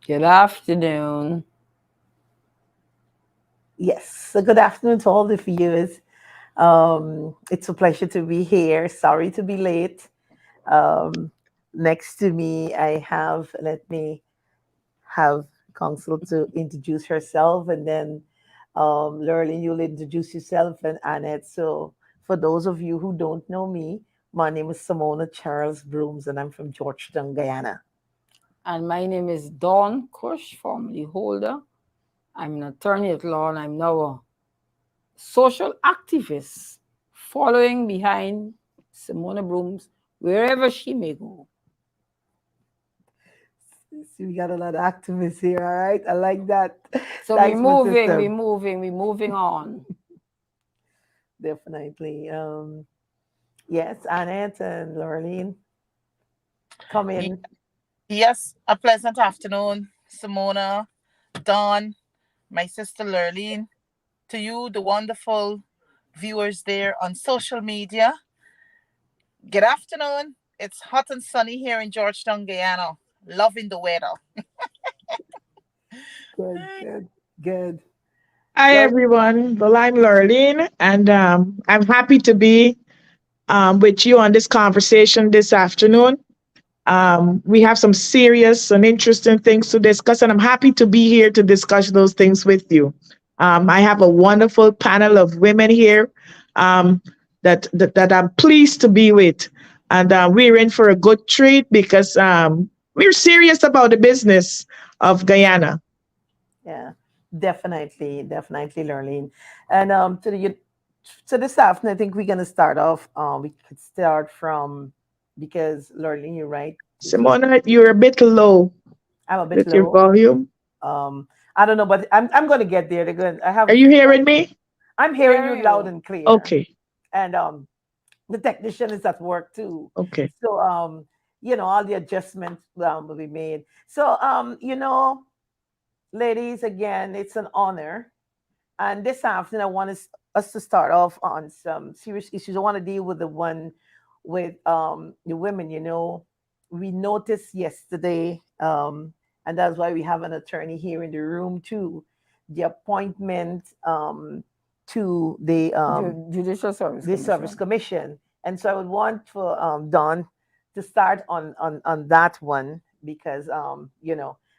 Good afternoon. Yes, so good afternoon to all the viewers. It's a pleasure to be here. Sorry to be late. Um, Next to me, I have, let me have Council to introduce herself, and then Lurleen, you'll introduce yourself, and Annette. So, for those of you who don't know me, my name is Simona Charles Broomes, and I'm from Georgetown, Guyana. And my name is Dawn Cush, formerly Holder. I'm an attorney at law and I'm now a social activist following behind Simona Broomes wherever she may go. See, we got a lot of activists here, all right? I like that. So we're Thanks, my moving, we're sister. moving, we're moving on. Definitely. Yes, Annette and Laureline, come Ye- in. Yes, a pleasant afternoon, Simona, Dawn, my sister Lurleen, to you, the wonderful viewers there on social media. Good afternoon. It's hot and sunny here in Georgetown, Guyana. Loving the weather. Good, good, good. Hi Lauren, everyone. Well, I'm Lurleen, and I'm happy to be with you on this conversation this afternoon. We have some serious and interesting things to discuss, and I'm happy to be here to discuss those things with you. I have a wonderful panel of women here um, that I'm pleased to be with, and we're in for a good treat because we're serious about the business of Guyana. yeah, definitely, definitely, Laureline. And so this afternoon, I think we're gonna start off. We could start from because Laureline, you're right. Simona, you're a bit low I'm a bit with your low. volume. Um, I don't know, but I'm gonna get there. They're going. I Are have. you hearing me? I'm We're hearing you hearing loud you. and clear, Okay. and the technician is at work too. Okay. So all the adjustments will be made. So ladies, again, it's an honor. And this afternoon, I want us to start off on some serious issues. I want to deal with the one with the women. We noticed yesterday, and that's why we have an attorney here in the room too. The appointment to Judicial Service the service Commission. commission, and so I would want for Don to start on that one because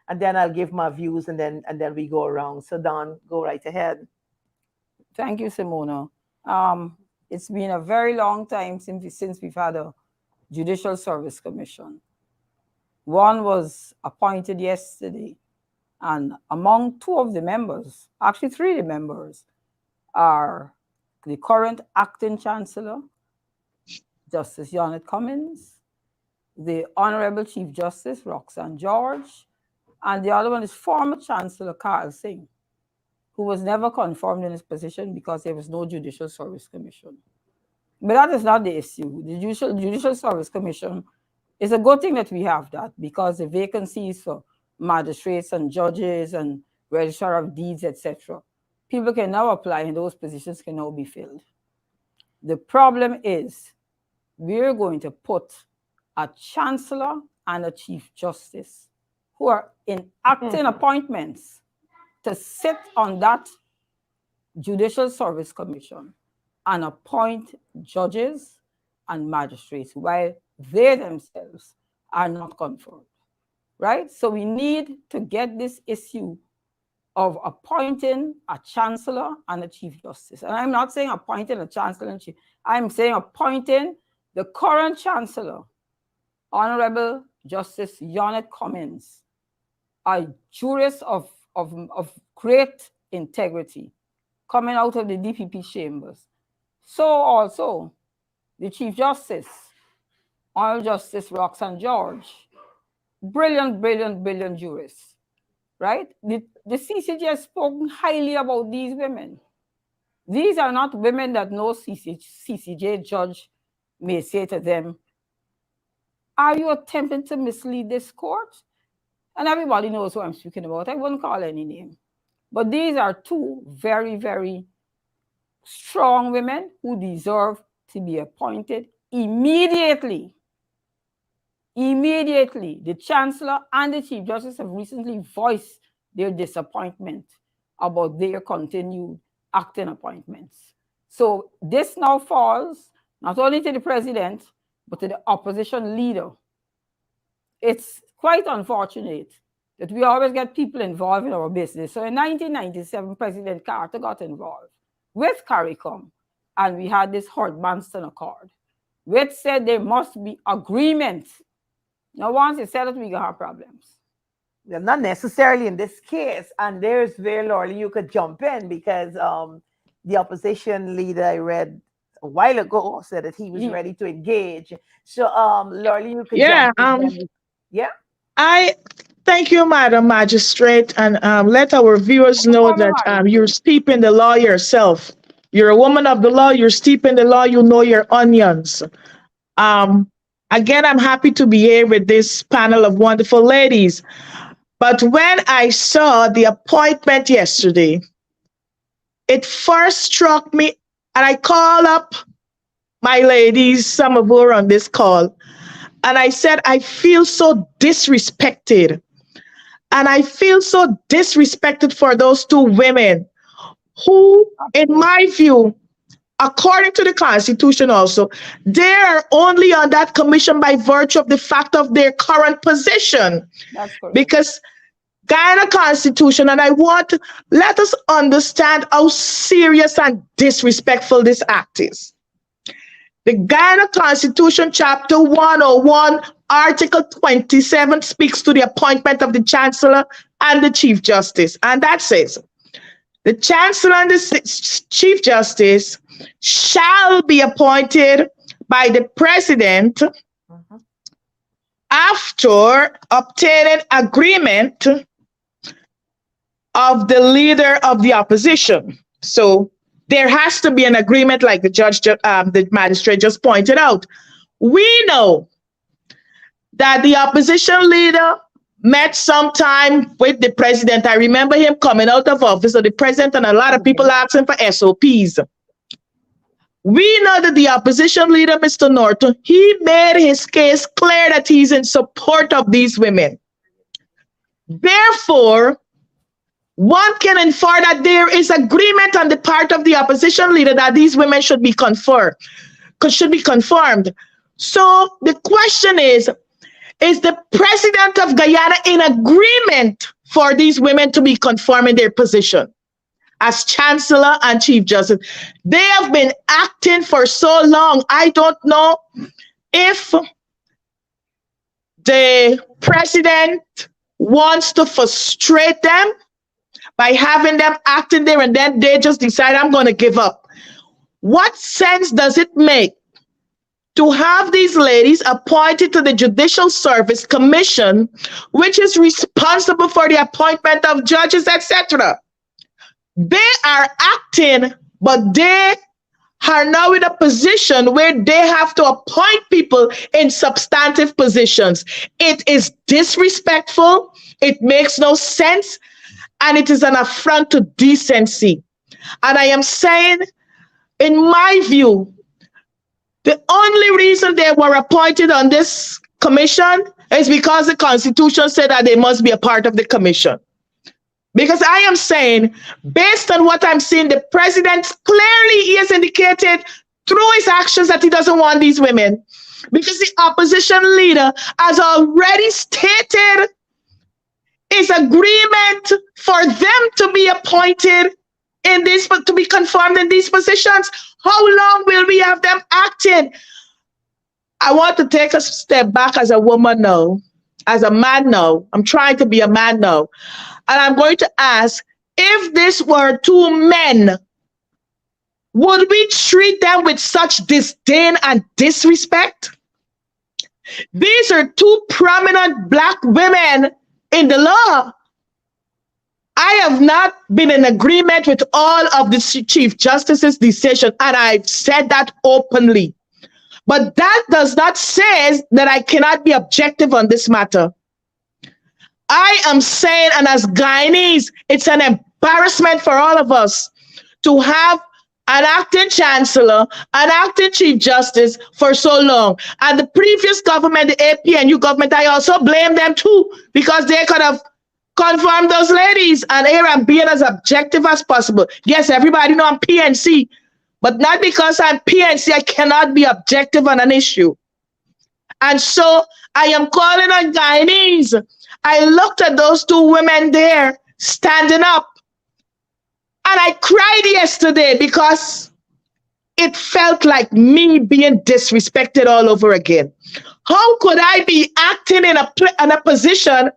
and then I'll give my views, and then we go around. So Don, go right ahead. Thank you, Simona. It's been a very long time since we've had a Judicial Service Commission. One was appointed yesterday, and among two of the members, actually three of the members, are the current acting chancellor, Justice Janet Cummins, the Honorable Chief Justice Roxanne George, and the other one is former Chancellor Carl Singh, who was never confirmed in his position because there was no Judicial Service Commission. But that is not the issue. The Judicial Service Commission is a good thing that we have that because the vacancies for magistrates and judges and registrar of deeds, etc., people can now apply and those positions can now be filled. The problem is we're going to put a chancellor and a chief justice who are in acting appointments to sit on that Judicial Service Commission and appoint judges and magistrates while they themselves are not confirmed. Right? So we need to get this issue of appointing a chancellor and a chief justice. And I'm not saying appointing a chancellor and chief, I'm saying appointing the current chancellor, Honorable Justice Janet Cummins, a jurist of great integrity coming out of the DPP chambers. So also the Chief Justice, Honorable Justice Roxanne George, brilliant, brilliant, brilliant jurist, right? The CCJ has spoken highly about these women. These are not women that no CCJ judge may say to them, are you attempting to mislead this court? And everybody knows who I'm speaking about. I won't call any name. But these are two very, very strong women who deserve to be appointed immediately. Immediately, the Chancellor and the Chief Justice have recently voiced their disappointment about their continued acting appointments. So this now falls not only to the President, but to the opposition leader. It's quite unfortunate that we always get people involved in our business. So in 1997, President Carter got involved with CARICOM, and we had this Hart-Banston Accord, which said there must be agreement. Now, once it's said that we gonna have problems. Well, not necessarily in this case. And there's where, Lorly, you could jump in because the opposition leader I read a while ago said that he was ready to engage. So, Lorly, you could jump in. Yeah. I thank you, Madam Magistrate, and let our viewers know that you're steeped in the law yourself. You're a woman of the law. You're steeped in the law. You know your onions. Again, I'm happy to be here with this panel of wonderful ladies. But when I saw the appointment yesterday, it first struck me, and I called up my ladies, some of who are on this call, and I said, I feel so disrespected. And I feel so disrespected for those two women who, in my view, according to the Constitution also, they are only on that commission by virtue of the fact of their current position. That's correct. Because Guyana Constitution, and let us understand how serious and disrespectful this act is. The Guyana Constitution, Chapter 101, Article 27, speaks to the appointment of the Chancellor and the Chief Justice. And that says, the Chancellor and the Chief Justice shall be appointed by the President after obtaining agreement of the leader of the opposition. So there has to be an agreement, like the magistrate just pointed out. We know that the opposition leader met sometime with the president. I remember him coming out of office, or the president, and a lot of people asking for SOPs. We know that the opposition leader, Mr. Norton, he made his case clear that he's in support of these women. Therefore, one can infer that there is agreement on the part of the opposition leader that these women should be confirmed. So the question is the president of Guyana in agreement for these women to be confirmed in their position as Chancellor and Chief Justice? They have been acting for so long. I don't know if the president wants to frustrate them by having them acting there, and then they just decide, I'm going to give up. What sense does it make to have these ladies appointed to the Judicial Service Commission, which is responsible for the appointment of judges, etc.? They are acting, but they are now in a position where they have to appoint people in substantive positions. It is disrespectful. It makes no sense. And it is an affront to decency. And I am saying, in my view, the only reason they were appointed on this commission is because the Constitution said that they must be a part of the commission. Because I am saying, based on what I'm seeing, the president clearly has indicated through his actions that he doesn't want these women. Because the opposition leader has already stated his agreement for them to be appointed in this, to be confirmed in these positions. How long will we have them acting? I want to take a step back as a woman now, as a man now. I'm trying to be a man now. And I'm going to ask, if this were two men, would we treat them with such disdain and disrespect? These are two prominent Black women in the law. I have not been in agreement with all of the Chief Justice's decision, and I've said that openly. But that does not say that I cannot be objective on this matter. I am saying, and as Guyanese, it's an embarrassment for all of us to have an acting chancellor, an acting chief justice for so long. And the previous government, the APNU government, I also blame them too, because they could have confirmed those ladies. And here I'm being as objective as possible. Yes, everybody know I'm PNC, but not because I'm PNC, I cannot be objective on an issue. And so I am calling on Guyanese. I looked at those two women there standing up, and I cried yesterday because it felt like me being disrespected all over again. How could I be acting in a position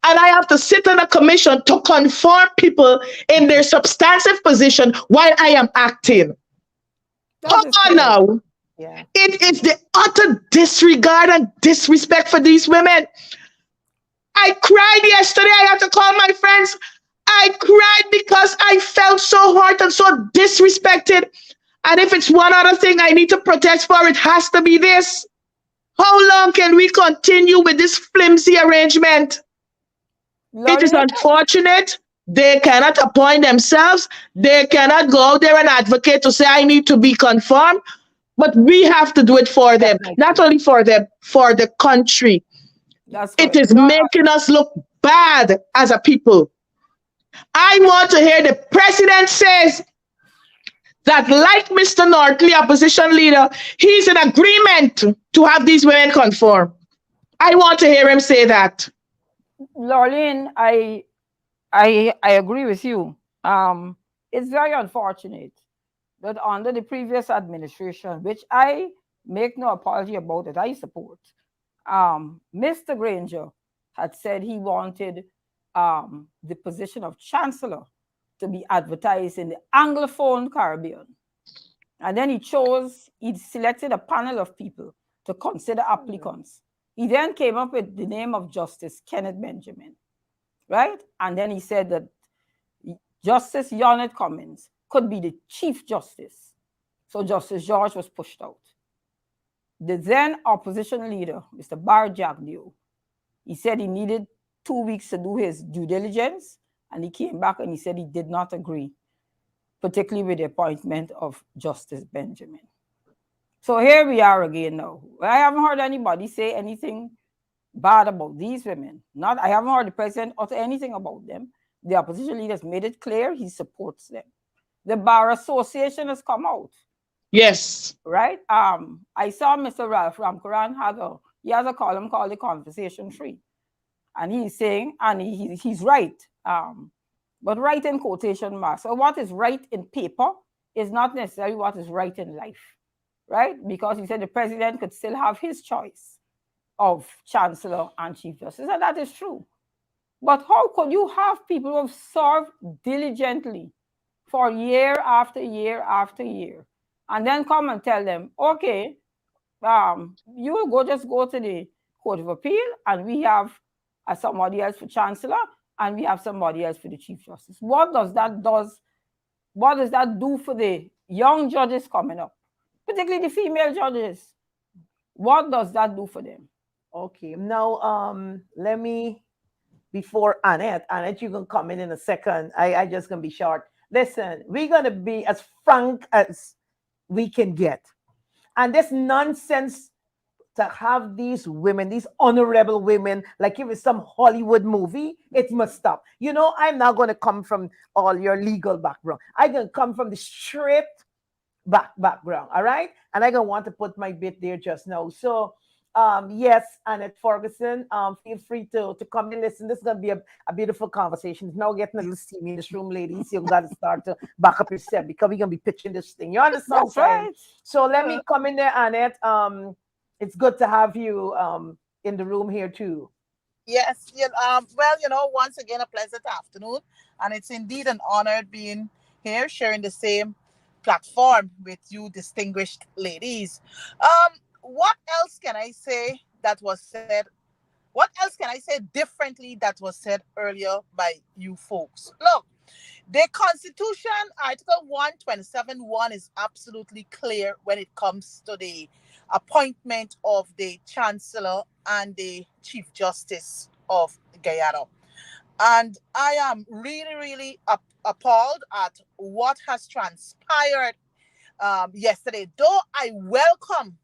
and I have to sit on a commission to confirm people in their substantive position while I am acting? That Come is on correct. now. Yeah. It is the utter disregard and disrespect for these women. I cried yesterday. I had to call my friends. I cried because I felt so hurt and so disrespected. And if it's one other thing I need to protest for, it has to be this. How long can we continue with this flimsy arrangement? It is Lorraine, unfortunate. They cannot appoint themselves. They cannot go out there and advocate to say, I need to be confirmed. But we have to do it for them, Definitely. not only for them, for the country. that's It correct. is making us look bad as a people. I want to hear the president says that, like Mr. Nortley, opposition leader, he's in agreement to have these women conform. I want to hear him say that. Lorraine, I agree with you. It's very unfortunate that under the previous administration, which I make no apology about it, I support, Mr. Granger had said he wanted the position of chancellor to be advertised in the Anglophone Caribbean. And then he selected a panel of people to consider applicants. He then came up with the name of Justice Kenneth Benjamin, right? And then he said that Justice Yonette Cummins could be the Chief Justice. So Justice George was pushed out. The then opposition leader, Mr. Bar Jagdeo, he said he needed 2 weeks to do his due diligence, and he came back and he said he did not agree, particularly with the appointment of Justice Benjamin. So here we are again now. I haven't heard anybody say anything bad about these women. I haven't heard the president utter anything about them. The opposition leaders made it clear he supports them. The Bar Association has come out, Yes. right? I saw Mr. Ralph Ramkaran has a column called The Conversation Tree. And he's saying, and he's right, but right in quotation marks. So what is right in paper is not necessarily what is right in life, right? Because he said the president could still have his choice of chancellor and chief justice, and that is true. But how could you have people who have served diligently for year after year after year, and then come and tell them, okay, you will just go to the Court of Appeal, and we have somebody else for chancellor, and we have somebody else for the chief justice. What does that do for the young judges coming up, particularly the female judges? What does that do for them? Okay. Now, let me, before Annette, you can come in a second. I just gonna be short. Listen, we're gonna be as frank as we can get, and this nonsense to have these women, these honorable women, like if it's some Hollywood movie, it must stop. You know, I'm not going to come from all your legal background. I'm going to come from the straight background, all right? And I'm going to want to put my bit there just now. So, yes, Annette Ferguson, feel free to come in. Listen, this is going to be a beautiful conversation. It's now getting a little steamy in this room, ladies. You've got to start to back up yourself because we're going to be pitching this thing. You understand? That's right. So let me come in there, Annette. It's good to have you in the room here too. Yes. Well, once again, a pleasant afternoon, and it's indeed an honor being here, sharing the same platform with you, distinguished ladies. What else can I say that was said? What else can I say differently that was said earlier by you folks? Look, the Constitution, Article 127.1 is absolutely clear when it comes to the appointment of the Chancellor and the Chief Justice of Guyana. And I am really, really appalled at what has transpired yesterday. Though I welcome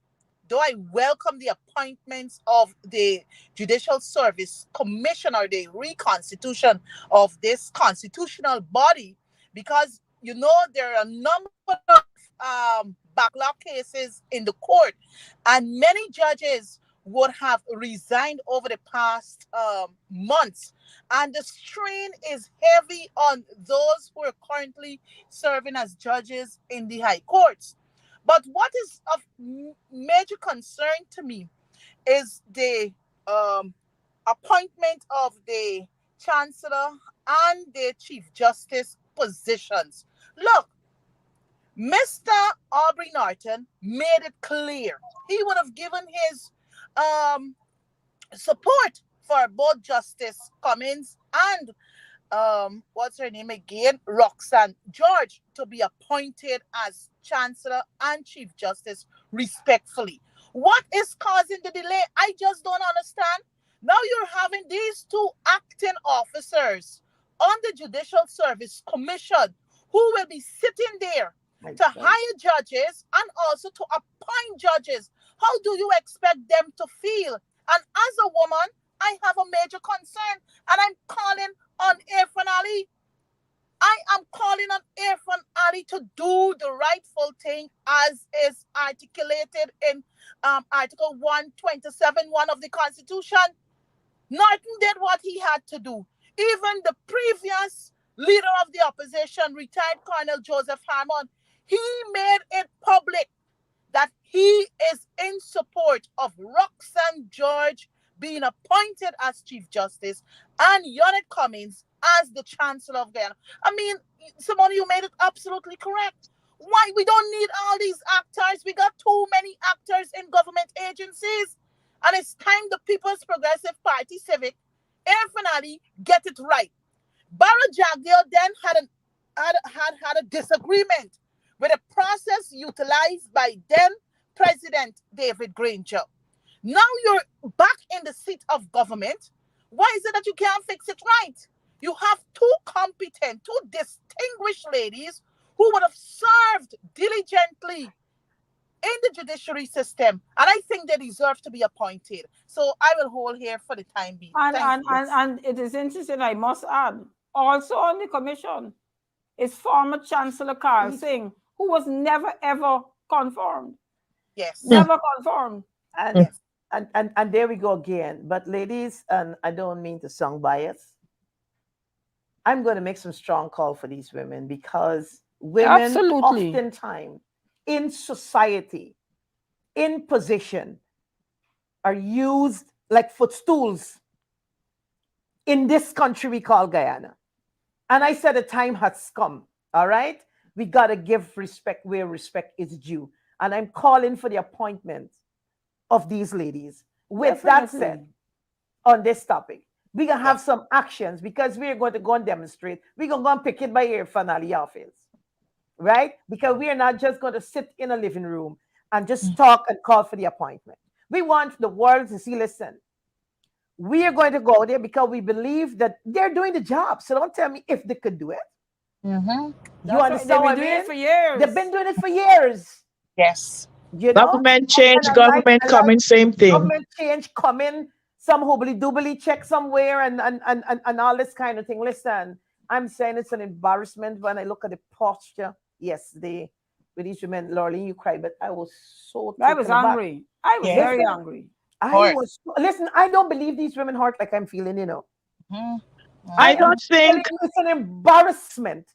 the appointments of the Judicial Service Commission, or the reconstitution of this constitutional body, because there are a number of backlog cases in the court, and many judges would have resigned over the past months, and the strain is heavy on those who are currently serving as judges in the high courts. But what is of major concern to me is the um, appointment of the chancellor and the chief justice positions. Look, Mr. Aubrey Norton made it clear he would have given his um, support for both Justice Cummins and what's her name again? Roxanne George, to be appointed as Chancellor and Chief Justice respectfully. What is causing the delay? I just don't understand. Now you're having these two acting officers on the Judicial Service Commission who will be sitting there to hire judges and also to appoint judges. How do you expect them to feel? And as a woman, I have a major concern, and I'm calling on Irfan Ali. I am calling on Irfan Ali to do the rightful thing as is articulated in Article 127(1) of the Constitution. Norton did what he had to do. Even the previous leader of the opposition, retired Colonel Joseph Harmon, he made it public that he is in support of Roxanne George being appointed as Chief Justice and Yonette Cummins as the Chancellor of Guyana. I mean, Simona, you made it absolutely correct. Why? We don't need all these actors. We got too many actors in government agencies. And it's time the People's Progressive Party Civic, Irfan Ali, get it right. Barra Jagdeo then had a disagreement with a process utilized by then President David Granger. Now you're back in the seat of government. Why is it that you can't fix it right? You have two competent, two distinguished ladies who would have served diligently in the judiciary system, and I think they deserve to be appointed. So I will hold here for the time being. And it is interesting, I must add, also on the commission is former Chancellor Carl Singh, who was never ever confirmed. Yes. Never confirmed. And, yes. And there we go again. But ladies, and I don't mean to sound biased, I'm going to make some strong call for these women, because women Absolutely. oftentimes in society, in position, are used like footstools in this country we call Guyana. And I said the time has come, all right? We got to give respect where respect is due. And I'm calling for the appointment of these ladies. With that said, on this topic, we're going to have some actions, because we're going to go and demonstrate. We're going to go and pick it by Irfan Ali office, right? Because we are not just going to sit in a living room and just talk and call for the appointment. We want the world to see, listen, we are going to go there because we believe that they're doing the job. So don't tell me if they could do it. Mm-hmm. You understand what I mean? Doing it for years. They've been doing it for years. Yes. You know? Government change, government coming, same thing. Government change coming, some hoobly doobly check somewhere and all this kind of thing. Listen, I'm saying it's an embarrassment when I look at the posture yesterday with these women. Laureline, you cried, but I was so I was angry. I was very angry. Listen, I don't believe these women hurt like I'm feeling, you know. Mm-hmm. I don't think it's an embarrassment.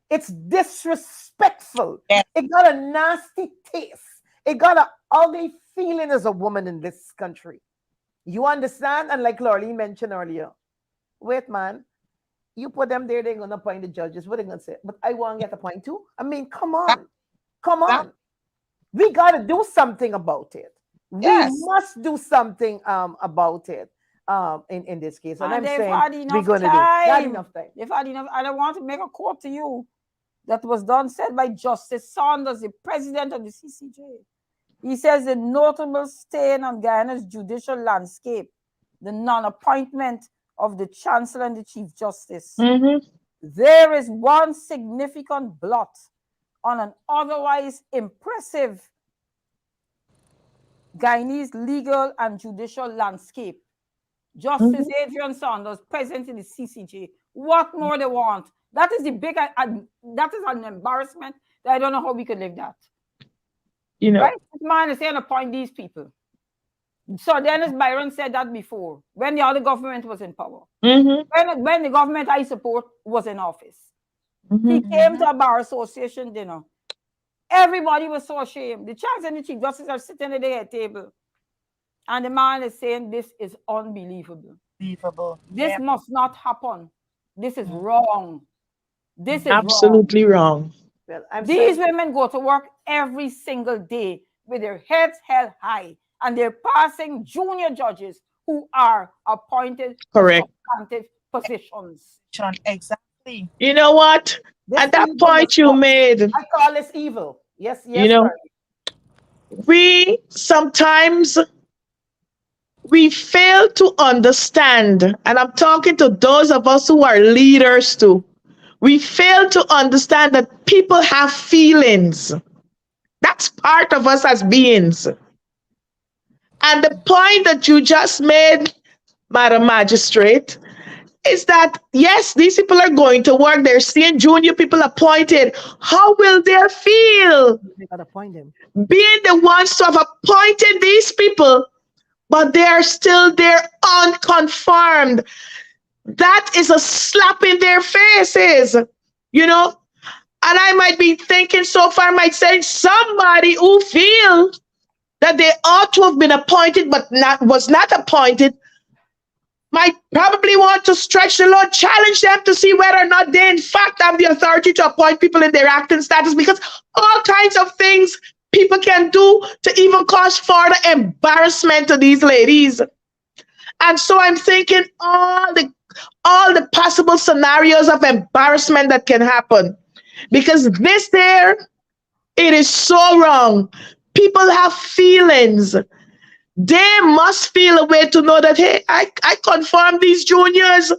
It's disrespectful. Yeah. It got a nasty taste. It got an ugly feeling as a woman in this country. You understand? And like Laureline mentioned earlier, wait, man, you put them there, they're going to appoint the judges. What are they going to say? But I want to get a point too. I mean, come on. Come on. We got to do something about it. Yes. We must do something about it in this case. And I'm saying we're going to do it. Not enough time. They've had enough. And I want to make a quote to you that was said by Justice Saunders, the president of the CCJ. He says the notable stain on Guyana's judicial landscape, the non-appointment of the Chancellor and the Chief Justice, Mm-hmm. there is one significant blot on an otherwise impressive Guyanese legal and judicial landscape. Justice Mm-hmm. Adrian Saunders, president in the CCJ. What more they want? That is the big, that is an embarrassment that I don't know how we could live that. You know. Right? This man is saying appoint these people. So Dennis Byron said that before, when the other government was in power. Mm-hmm. When the government I support was in office. Mm-hmm. He came to a bar association dinner. Everybody was so ashamed. The Chancellor and the Chief Justice are sitting at their table. And the man is saying, this is unbelievable. This must not happen. This is wrong. This is absolutely wrong. Well, These women go to work every single day with their heads held high, and they're passing junior judges who are appointed Correct. to substantive positions. Exactly. You know what? this At that evil point is you what- made, I call this evil. Yes, yes, you know, Lorraine. we sometimes we fail to understand, and I'm talking to those of us who are leaders too. We fail to understand that people have feelings. That's part of us as beings. And the point that you just made, Madam Magistrate, is that yes, these people are going to work, they're seeing junior people appointed. How will they feel They gotta appoint him. being the ones to have appointed these people, but they are still there unconfirmed? That is a slap in their faces, you know. And I might be thinking so far, might say somebody who feel that they ought to have been appointed but was not appointed might probably want to stretch the law, challenge them to see whether or not they in fact have the authority to appoint people in their acting status, because all kinds of things people can do to even cause further embarrassment to these ladies. And so I'm thinking all the possible scenarios of embarrassment that can happen. Because this there, it is so wrong. People have feelings. They must feel a way to know that, hey, I confirm these juniors,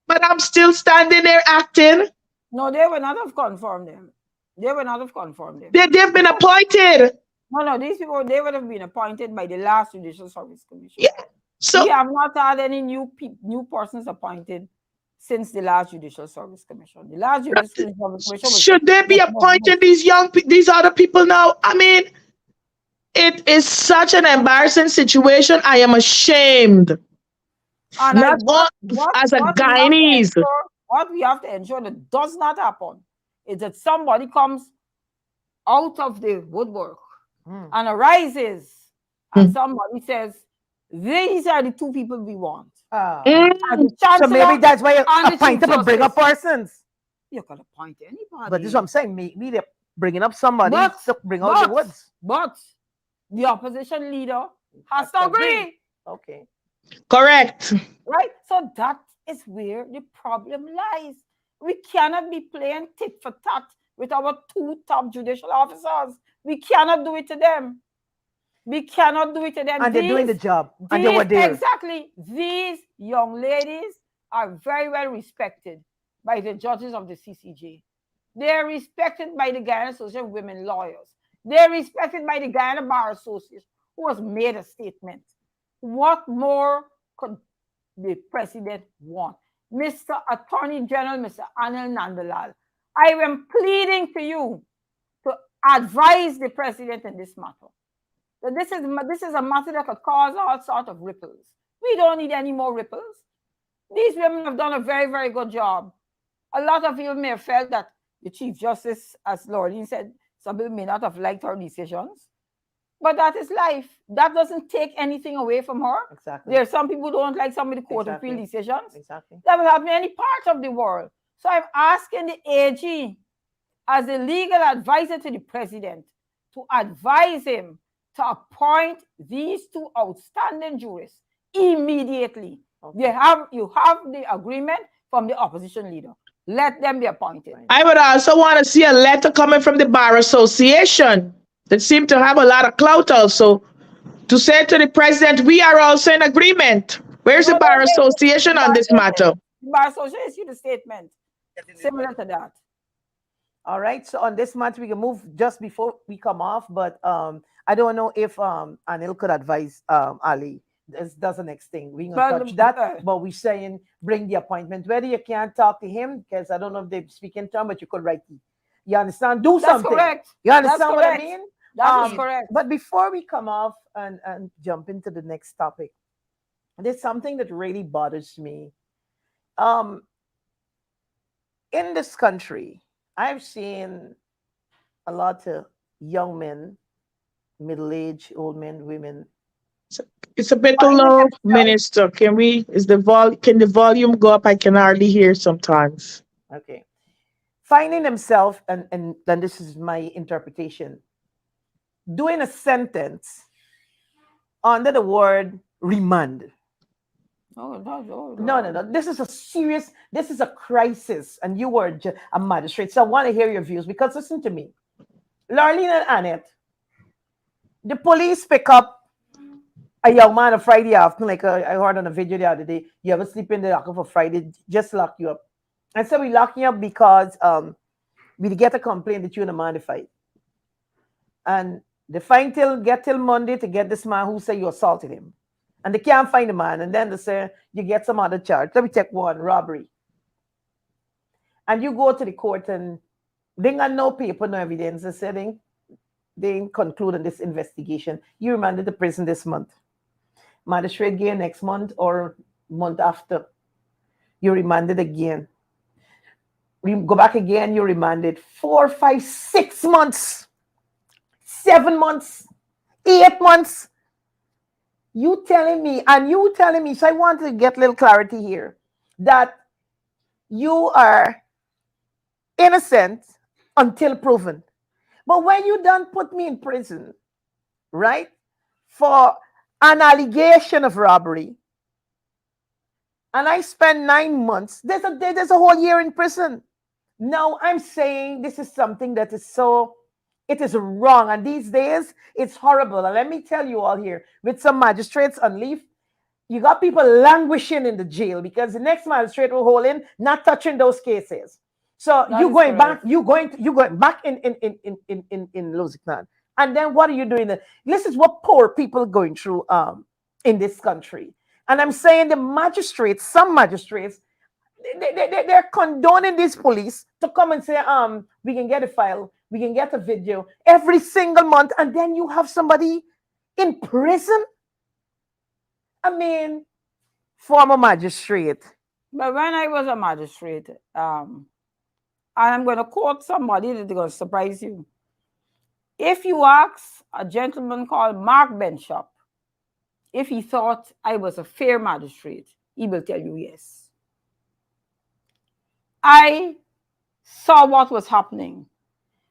but I'm still standing there acting. No, they would not have confirmed them. They would not have confirmed them. They've been appointed. No, these people, they would have been appointed by the last Judicial Service Commission. Yeah. So we have not had any new persons appointed since the last Judicial Service Commission. The last Judicial Service Commission was, should they be appointing these other people now? I mean, it is such an embarrassing situation. I am ashamed. And Not as a Guyanese. What we have to ensure that does not happen is that somebody comes out of the woodwork and arises and somebody says, these are the two people we want. And the So maybe that's why you and the appoint Chief them to bring up Justice. persons. You can appoint anybody. But this is what I'm saying. Maybe they're bringing up somebody to bring out the woods. But the opposition leader has to agree. Okay. Correct. Right? So that is where the problem lies. We cannot be playing tit for tat with our two top judicial officers. We cannot do it to them. We cannot do it to them. And they're doing the job. And they were there. Exactly. These young ladies are very well respected by the judges of the CCJ. They're respected by the Guyana Association of Women Lawyers. They're respected by the Guyana Bar Association, who has made a statement. What more could the president want? Mr. Attorney General, Mr. Anil Nandalal, I am pleading to you to advise the president in this matter. That this is a matter that could cause all sorts of ripples. We don't need any more ripples. These women have done a very, very good job. A lot of you may have felt that the Chief Justice, as Laureline said, some people may not have liked her decisions, but that is life. That doesn't take anything away from her. Exactly. There are some people who don't like some of the Court of Appeal decisions. Exactly. That will happen in any part of the world. So I'm asking the AG, as a legal advisor to the president, to advise him to appoint these two outstanding jurists immediately. Okay. You have the agreement from the opposition leader. Let them be appointed. I would also want to see a letter coming from the Bar Association that seem to have a lot of clout also, to say to the president, we are also in agreement Where's the bar association on this matter? The bar association issued a statement similar to that. All right. So on this matter, we can move just before we come off. But I don't know if Anil could advise Ali. That's the next thing. We gonna touch that. But we're saying bring the appointment. Whether you can't talk to him, because I don't know if they speak in term, but you could write it. You understand? Do That's something. correct. You understand That's what I correct. mean? That is correct. But before we come off and jump into the next topic, there's something that really bothers me. In this country, I've seen a lot of young men, middle-aged, old men, women. It's a bit low, Minister. Can the volume go up? I can hardly hear sometimes. Okay. Finding themselves, and then this is my interpretation, doing a sentence under the word remand. No. This is a crisis, and you were a magistrate. So I want to hear your views, because listen to me. Larlene and Annette, the police pick up a young man on Friday afternoon, like I heard on a video the other day. You ever sleep in the locker for Friday, just lock you up. And so we lock you up because we get a complaint that you're in a man fight. And they get till Monday to get this man who say you assaulted him. And they can't find the man. And then they say, you get some other charge. Let me take one, robbery. And you go to the court and they got no paper, no evidence. They say they conclude on this investigation. You remanded to prison this month. Magistrate again next month or month after. You remanded again. We go back again, you remanded 4, 5, 6 months, 7 months, 8 months. You telling me, so I want to get a little clarity here, that you are innocent until proven. But when you done put me in prison, right, for an allegation of robbery, and I spent 9 months, there's a whole year in prison. Now I'm saying this is something that is it is wrong. And these days, it's horrible. And let me tell you all here, with some magistrates on leave, you got people languishing in the jail because the next magistrate will hold in, not touching those cases. So you're going back in Lusignan. And then what are you doing? This is what poor people are going through in this country. And I'm saying the magistrates, some magistrates, they're condoning these police to come and say, we can get a file, we can get a video every single month, and then you have somebody in prison. I mean, former magistrate. But when I was a magistrate, and I'm going to quote somebody that's going to surprise you. If you ask a gentleman called Mark Benshop if he thought I was a fair magistrate, he will tell you yes. I saw what was happening.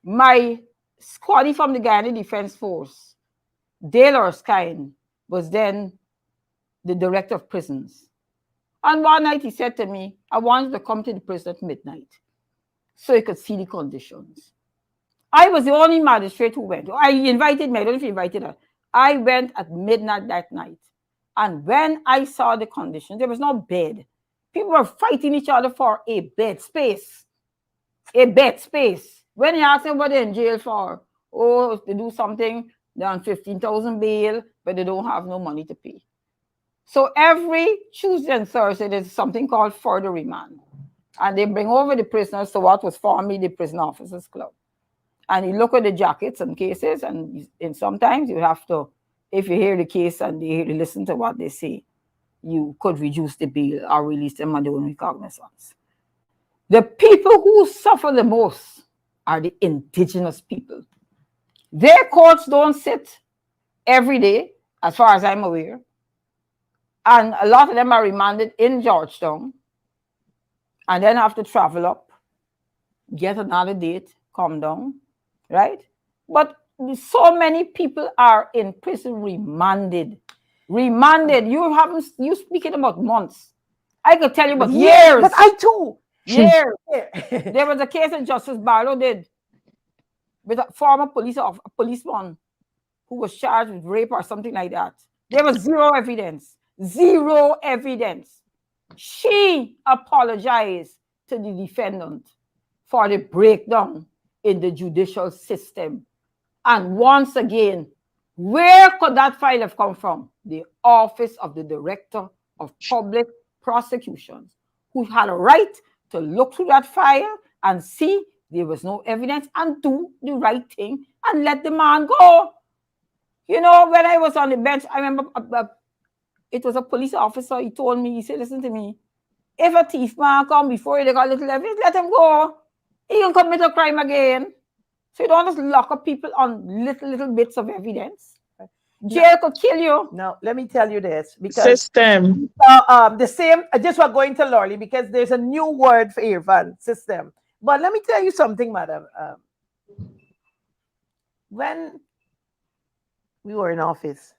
My squaddy from the Guyana Defense Force, Dale Erskine, was then the director of prisons. And one night he said to me, I wanted to come to the prison at midnight so he could see the conditions. I was the only magistrate who went. I invited me, I don't know if he invited her. I went at midnight that night. And when I saw the conditions, there was no bed. People were fighting each other for a bed space. A bed space. When you ask them what they're in jail for, oh, they do something, they're on 15,000 bail, but they don't have no money to pay. So every Tuesday and Thursday, there's something called further remand. And they bring over the prisoners to what was formerly the Prison Officers Club. And you look at the jackets and cases, and sometimes you have to, if you hear the case and you listen to what they say, you could reduce the bail or release them on their own recognizance. The people who suffer the most are the indigenous people. Their courts don't sit every day, as far as I'm aware. And a lot of them are remanded in Georgetown and then have to travel up, get another date, come down, right? But so many people are in prison remanded. You speaking about months. I could tell you about years. But I too. Years. There was a case that Justice Barlow did with a former policeman who was charged with rape or something like that. There was zero evidence. Zero evidence. She apologized to the defendant for the breakdown in the judicial system. And once again, where could that file have come from? The Office of the Director of Public Prosecutions, who had a right to look through that file and see there was no evidence and do the right thing and let the man go. You know, when I was on the bench, I remember it was a police officer. He told me, he said, listen to me, if a thief man come before you, they got a little evidence, let him go. He can commit a crime again. So you don't just lock up people on little bits of evidence. Jail could kill you. Now, let me tell you this, because System. the same, I just was going to Lorly because there's a new word for Irfan, system. But let me tell you something, madam. When we were in office,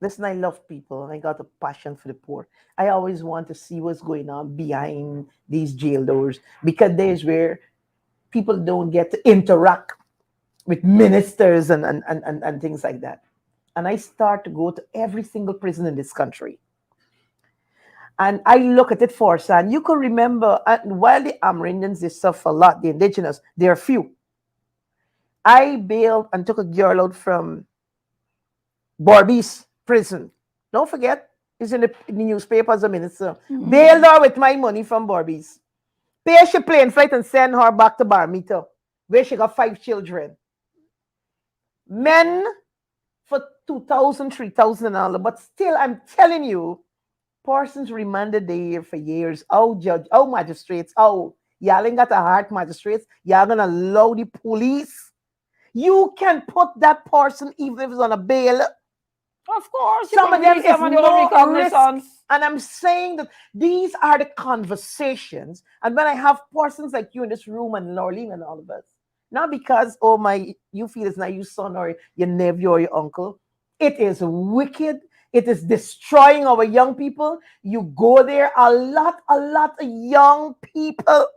listen, I love people and I got a passion for the poor. I always want to see what's going on behind these jail doors, because there's where people don't get to interact with ministers and things like that. And I start to go to every single prison in this country. And I look at it first, and you can remember, while the Amerindians, they suffer a lot, the indigenous, there are few. I bailed and took a girl out from Borby's prison. Don't forget, it's in the newspapers a minute, so bailed her with my money from Borby's. Pay she plane flight and send her back to Barmito, where she got 5 children. Men for 2,000, 3,000 and all, but still, I'm telling you, persons remanded there for years. Oh, judge, oh, magistrates, oh, y'all ain't got a heart, magistrates. Y'all gonna allow the police. You can put that person, even if it's on a bail. Of course, Some of them is no risk. And I'm saying that these are the conversations. And when I have persons like you in this room and Lorleen and all of us, not because, oh my, you feel it's not your son or your nephew or your uncle. It is wicked. It is destroying our young people. You go there, a lot of young people.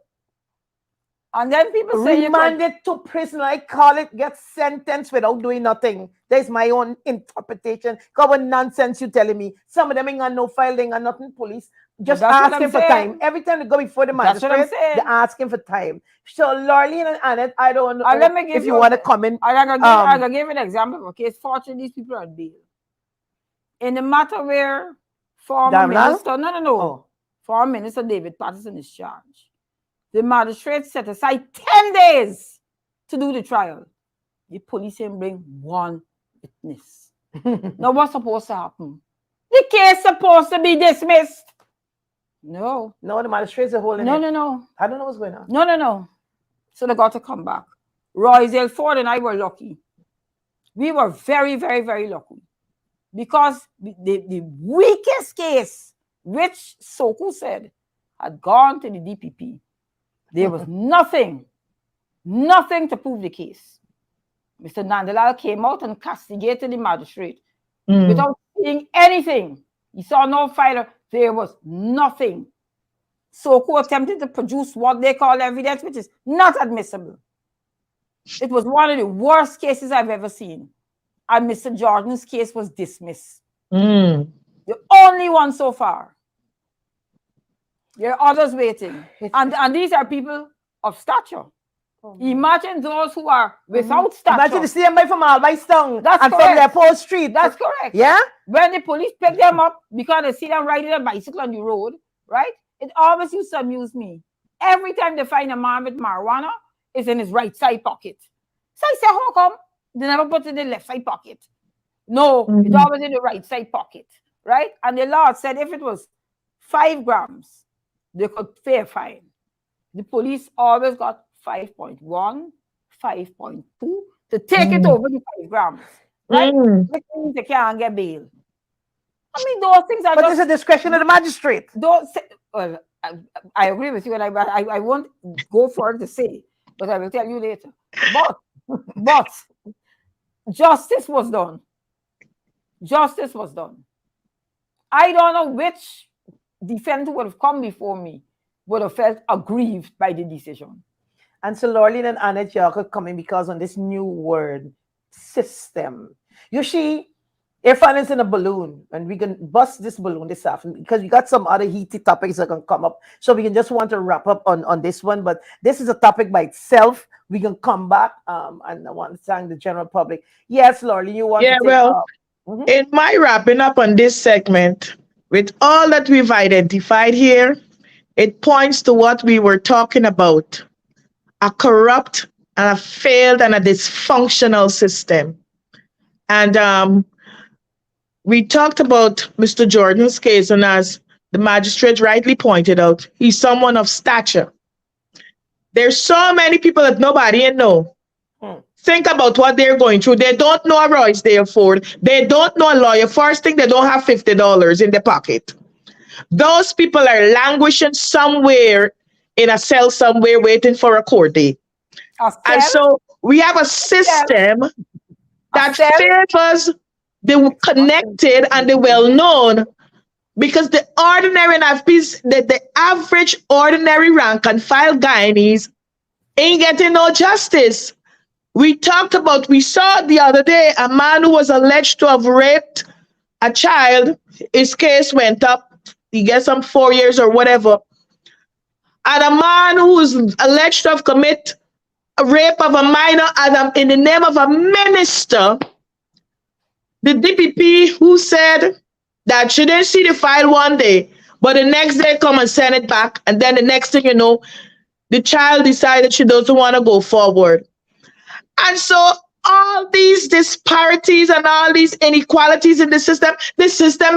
And then people say remanded to prison, I call it, get sentenced without doing nothing. There's my own interpretation. What nonsense you telling me? Some of them ain't got no file, they ain't got nothing. Police just asking for time. Every time they go before the magistrate, they're asking for time. So Lorleen and Annette, I don't know if you want to comment. I'm gonna give an example of a case. Fortunately, these people are on bail. In the matter where former minister, former Minister David Patterson is charged. The magistrate set aside 10 days to do the trial. The police can bring 1 witness. Now, what's supposed to happen? The case supposed to be dismissed. No. No, the magistrates are holding it. No. I don't know what's going on. No. So they got to come back. Royce Ford and I were lucky. We were very, very, very lucky. Because the weakest case, which Soku said, had gone to the DPP. There was nothing to prove the case. Mr. Nandalal came out and castigated the magistrate without seeing anything. He saw no file. There was nothing. Soko attempted to produce what they call evidence, which is not admissible. It was one of the worst cases I've ever seen. And Mr. Jordan's case was dismissed. The only one so far. There are others waiting. And these are people of stature. Imagine those who are without stature. Imagine the same boy from Albistown. That's and correct. from Leopold Street. That's correct. Yeah? When the police pick them up because they see them riding a bicycle on the road, right? It always used to amuse me. Every time they find a man with marijuana, it's in his right side pocket. So I say, how come they never put it in the left side pocket? No, it's always in the right side pocket, right? And the law said if it was 5 grams, they could pay a fine. The police always got 5.1, 5.2 to take it over the 5 grams, right? Which means they can't get bail. I mean, those things are but it's a discretion of the magistrate. I agree with you, and I won't go further to say, but I will tell you later. But justice was done. Justice was done. I don't know which defendant would have come before me would have felt aggrieved by the decision. And so Lorleen and Annette, y'all could come in because on this new word, system. You see, Irfan is in a balloon, and we can bust this balloon this afternoon because we got some other heated topics that can come up. So we can just want to wrap up on this one, but this is a topic by itself. We can come back, and I want to thank the general public. Yes, Lorly, you want to Yeah, take well, mhm. in my wrapping up on this segment, with all that we've identified here, it points to what we were talking about: a corrupt and a failed and a dysfunctional system. And we talked about Mr. Jordan's case, and as the magistrate rightly pointed out, he's someone of stature. There's so many people that nobody know. Hmm. Think about what they're going through. They don't know a Royce Ford. They don't know a lawyer. First thing, they don't have $50 in their pocket. Those people are languishing somewhere in a cell somewhere waiting for a court date. A And cell, so we have a cell, system a that cell. favors the connected and the well known, because the ordinary and the average ordinary rank and file Guyanese ain't getting no justice. We saw the other day a man who was alleged to have raped a child. His case went up. He gets some 4 years or whatever. And a man who is alleged to have committed a rape of a minor in the name of a minister, the DPP who said that she didn't see the file one day, but the next day come and send it back. And then the next thing you know, the child decided she doesn't want to go forward. And so all these disparities and all these inequalities in the system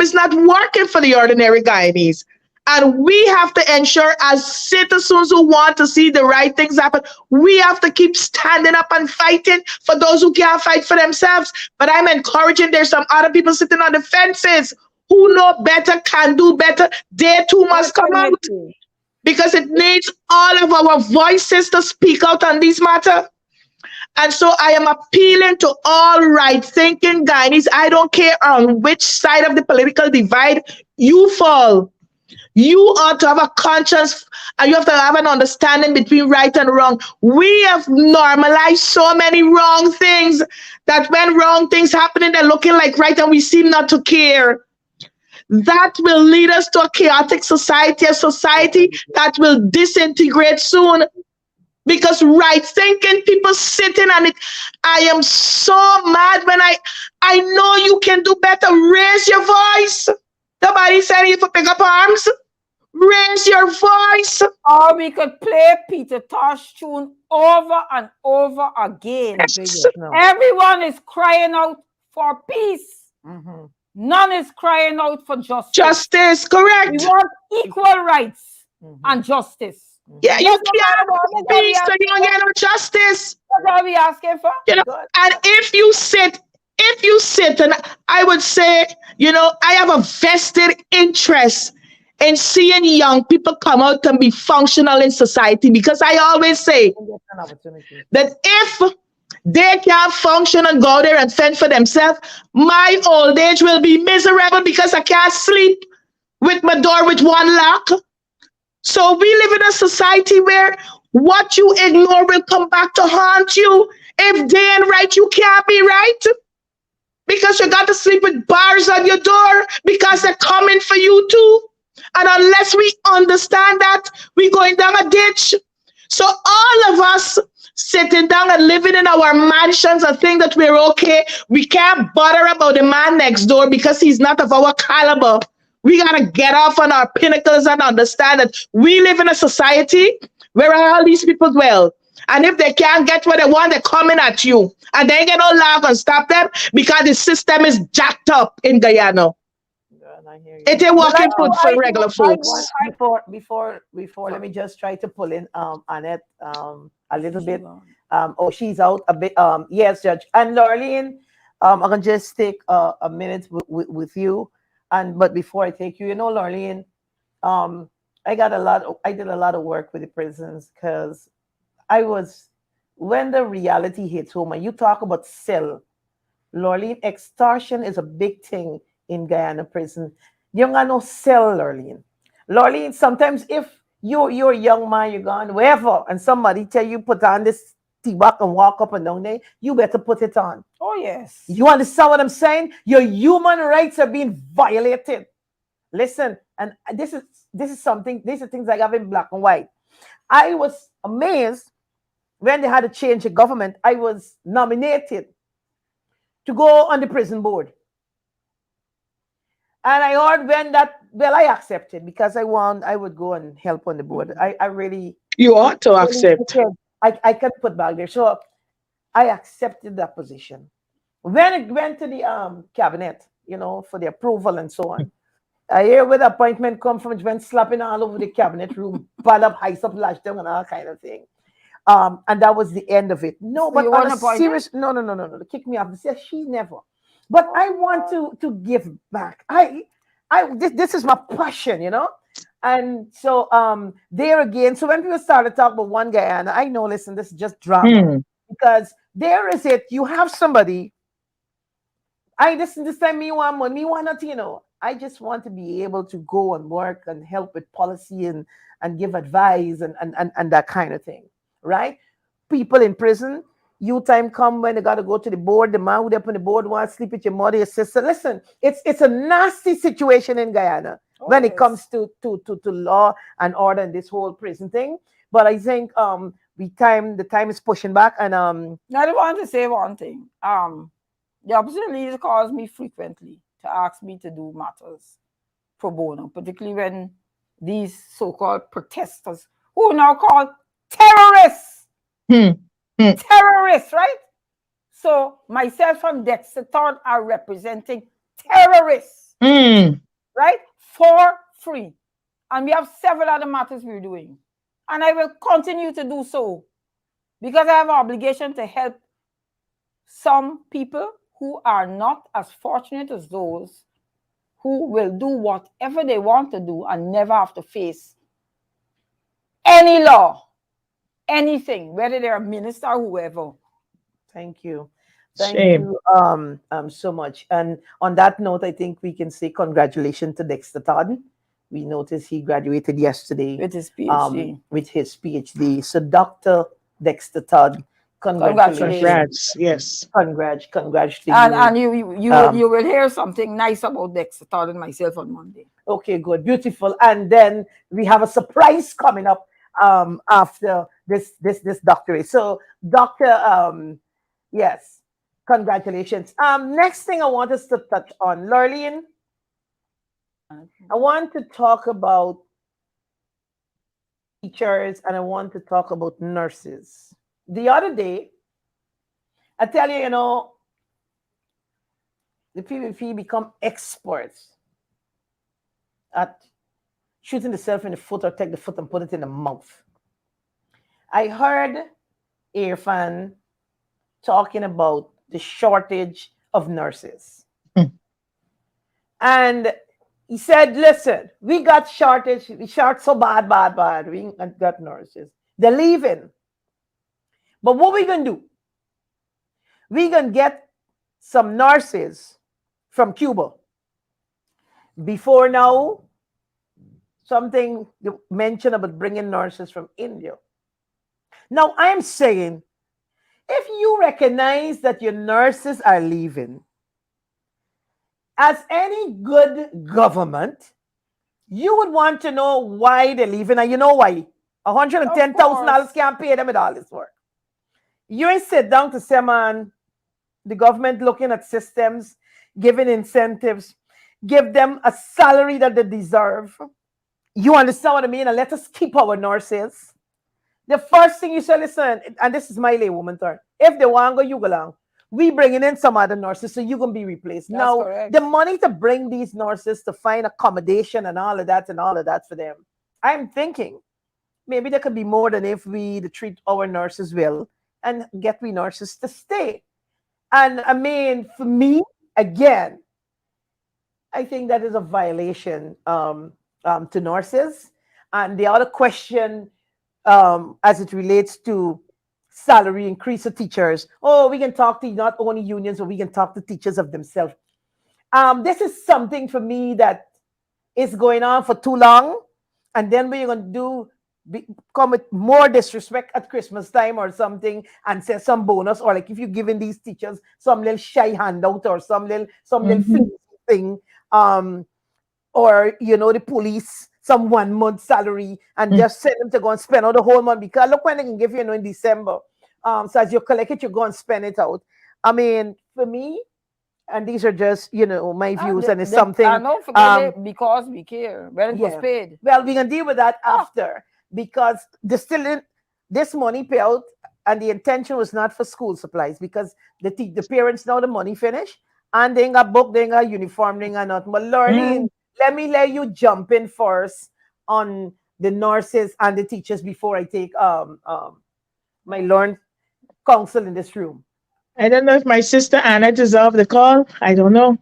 is not working for the ordinary Guyanese. And we have to ensure, as citizens who want to see the right things happen, we have to keep standing up and fighting for those who can't fight for themselves. But I'm encouraging, there's some other people sitting on the fences who know better, can do better. They too must come out, Definitely. because it needs all of our voices to speak out on these matters. And so I am appealing to all right thinking Guyanese. I don't care on which side of the political divide you fall. You ought to have a conscience, and you have to have an understanding between right and wrong. We have normalized so many wrong things that when wrong things happening, they're looking like right, and we seem not to care. That will lead us to a chaotic society, a society that will disintegrate soon. Because right thinking people sitting on it, I am so mad when I know you can do better. Raise your voice. Nobody saying you to pick up arms. Raise your voice. Or we could play Peter Tosh tune over and over again. Yes. No. Everyone is crying out for peace. Mhm. None is crying out for justice. Justice, We correct. want equal rights Mhm. and justice. Yeah, you That's what can't that's have all we peace so you don't get no justice. That's all we asking for. You know, Good. and if you sit, and I would say, I have a vested interest in seeing young people come out and be functional in society, because I always say Get an opportunity. that if they can't function and go there and fend for themselves, my old age will be miserable because I can't sleep with my door with one lock. So we live in a society where what you ignore will come back to haunt you. If they ain't right, you can't be right, because you got to sleep with bars on your door because they're coming for you too. And unless we understand that, we're going down a ditch. So all of us sitting down and living in our mansions and think that we're okay. We can't bother about the man next door because he's not of our caliber. We got to get off on our pinnacles and understand that we live in a society where all these people dwell. And if they can't get what they want, they're coming at you. And they ain't get no law can stop them because the system is jacked up in Guyana. Good, I hear you. It ain't But working good for regular folks. Before, let me just try to pull in Annette a little bit. Oh, she's out a bit. Yes, Judge. And Lorraine, I can just take a minute with you. But before I take you, Lorraine, I did a lot of work with the prisons, because when the reality hits home, and you talk about cell, Lorraine, extortion is a big thing in Guyana prison. You got no cell, Lorraine. Lorraine, sometimes if you're a young man, you're gone wherever, and somebody tell you put on this T-Buck and walk up and down there, you better put it on. Oh, yes. You understand what I'm saying? Your human rights are being violated. Listen, and this is something, these are things I have in black and white. I was amazed when they had a change in government. I was nominated to go on the prison board. And I heard when that, well, I accepted because I would go and help on the board. I really, You ought to really, accept. I can put back there. So I accepted that position. When it went to the cabinet, for the approval and so on, I hear where the appointment come from. It went slapping all over the cabinet room, pile up, high up, lash down, and all kind of thing. And that was the end of it. No, So but you on weren't a appointed? serious, no, kick me off. They said she never. But I want to give back. This is my passion, And so there again, so when people started talking about one guy, and I know, listen, this is just drama. Hmm. Because there is it, you have somebody. This time me want money, me want nothing, I just want to be able to go and work and help with policy and give advice and that kind of thing. Right? People in prison, you time come when they gotta go to the board, the man who up on the board wants to sleep with your mother, your sister. Listen, it's a nasty situation in Guyana Oh, when it yes. comes to law and order and this whole prison thing. But I think the time is pushing back, and Now, I want to say one thing. The opposition leaders calls me frequently to ask me to do matters pro bono, particularly when these so-called protesters, who are now called terrorists, Hmm. Hmm. terrorists, right? So myself and Dexter Todd are representing terrorists, Hmm. right? For free. And we have several other matters we're doing. And I will continue to do so because I have an obligation to help some people who are not as fortunate as those who will do whatever they want to do and never have to face any law, anything, whether they're a minister or whoever. thank you. Thank Shame. you so much. And on that note, I think we can say congratulations to Dexter Todd. We noticed he graduated yesterday With his PhD. with his PhD. So Dr. Dexter Todd, congratulations. Congratulations. Congrats. Yes. Congrats to And you. you will hear something nice about Dexter Todd and myself on Monday. Okay, good, beautiful. And then we have a surprise coming up after this doctorate. So Doctor, yes, congratulations. Next thing I want us to touch on, Lurleen, I want to talk about teachers and I want to talk about nurses. The other day, I tell you, the PVP become experts at shooting themselves in the foot or take the foot and put it in the mouth. I heard Irfan talking about the shortage of nurses. Hmm. And he said, listen, we got shortage, we short so bad, we ain't got nurses. They're leaving. But what we gonna do? We gonna get some nurses from Cuba. Before now, something you mentioned about bringing nurses from India. Now I'm saying, if you recognize that your nurses are leaving, as any good government, you would want to know why they're leaving, and you know why. $110,000 can't pay them with all this work. You ain't sit down to say, man, the government looking at systems, giving incentives, give them a salary that they deserve. You understand what I mean? And let us keep our nurses. The first thing you say, listen, and this is my laywoman turn. If they want to go, you go along. We bringing in some other nurses, so you're going to be replaced. That's now, correct. the money to bring these nurses to find accommodation and all of that for them, I'm thinking maybe there could be more than if we treat our nurses well and get we nurses to stay. And I mean, for me, again, I think that is a violation to nurses. And the other question, as it relates to salary increase of teachers, oh, we can talk to not only unions, but we can talk to teachers of themselves. This is something for me that is going on for too long. And then what you're going to do, come with more disrespect at Christmas time or something and say some bonus, or like if you're giving these teachers some little shy handout or some little Mhm. flimsy thing, um, or the police some 1 month salary and Mm. just send them to go and spend out the whole month, because look when they can give in December. So as you collect it, you go and spend it out. I mean, for me, and these are just my Ah, views, and it's I something. know, forget it because we care when it was Yeah. paid. Well, we can deal with that Ah, after, because this money payout, and the intention was not for school supplies, because the parents know the money finish, and they ain't got book, they ain't got uniform, they ain't got nothing. But Mm. learning, let you jump in first on the nurses and the teachers before I take my learned counsel in this room. I don't know if my sister Anna deserved the call. I don't know.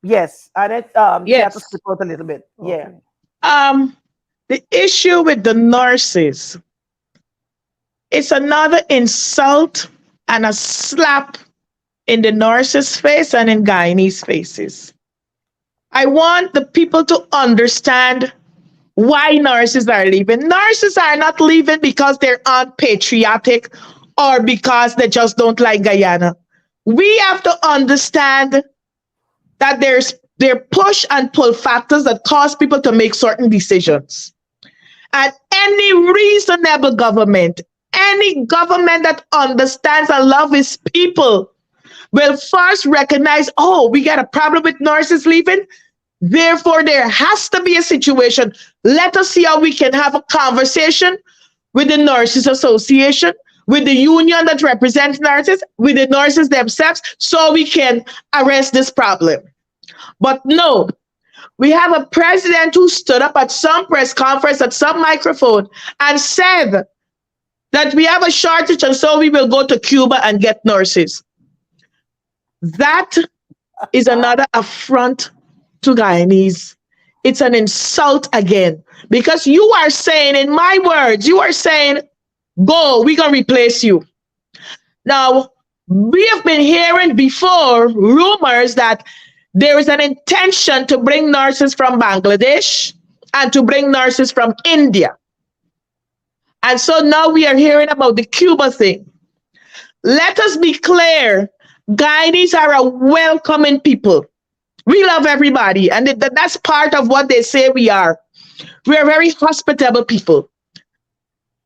Yes, and she had to Yes. slip out a little bit. Yeah. okay. Um, the issue with the nurses, it's another insult and a slap in the nurses' face and in gynae's faces. I want the people to understand why nurses are leaving. Nurses are not leaving because they're unpatriotic or because they just don't like Guyana. We have to understand that there are push and pull factors that cause people to make certain decisions. And any reasonable government, any government that understands and loves its people, will first recognize, oh, we got a problem with nurses leaving. Therefore, there has to be a situation. Let us see how we can have a conversation with the Nurses Association, with the union that represents nurses, with the nurses themselves, so we can arrest this problem. But no, we have a president who stood up at some press conference, at some microphone, and said that we have a shortage and so we will go to Cuba and get nurses. That is another affront to Guyanese. It's an insult again. Because you are saying, in my words, you are saying, go, we're going to replace you. Now, we have been hearing before rumors that there is an intention to bring nurses from Bangladesh and to bring nurses from India. And so now we are hearing about the Cuba thing. Let us be clear, Guyanese are a welcoming people. We love everybody, and that's part of what they say we are. We are very hospitable people.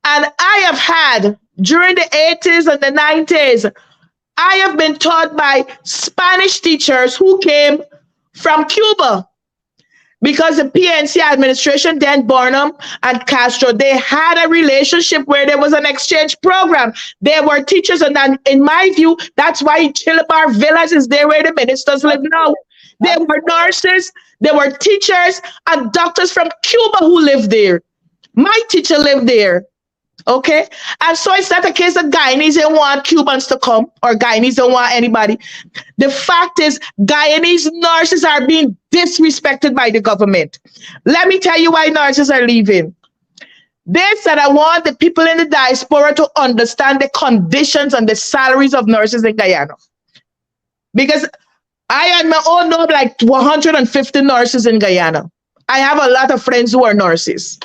And I have had, during the 80s and the 90s, I have been taught by Spanish teachers who came from Cuba, because the PNC administration, then Barnum and Castro, they had a relationship where there was an exchange program. They were teachers, and then, in my view, that's why Chilibar Villas is there where the ministers live now. They were nurses, they were teachers and doctors from Cuba who lived there. My teacher lived there. Okay. And so it's not a case that Guyanese don't want Cubans to come, or Guyanese don't want anybody. The fact is, Guyanese nurses are being disrespected by the government. Let me tell you why nurses are leaving. They said, I want the people in the diaspora to understand the conditions and the salaries of nurses in Guyana. Because I on my own know like 150 nurses in Guyana. I have a lot of friends who are nurses.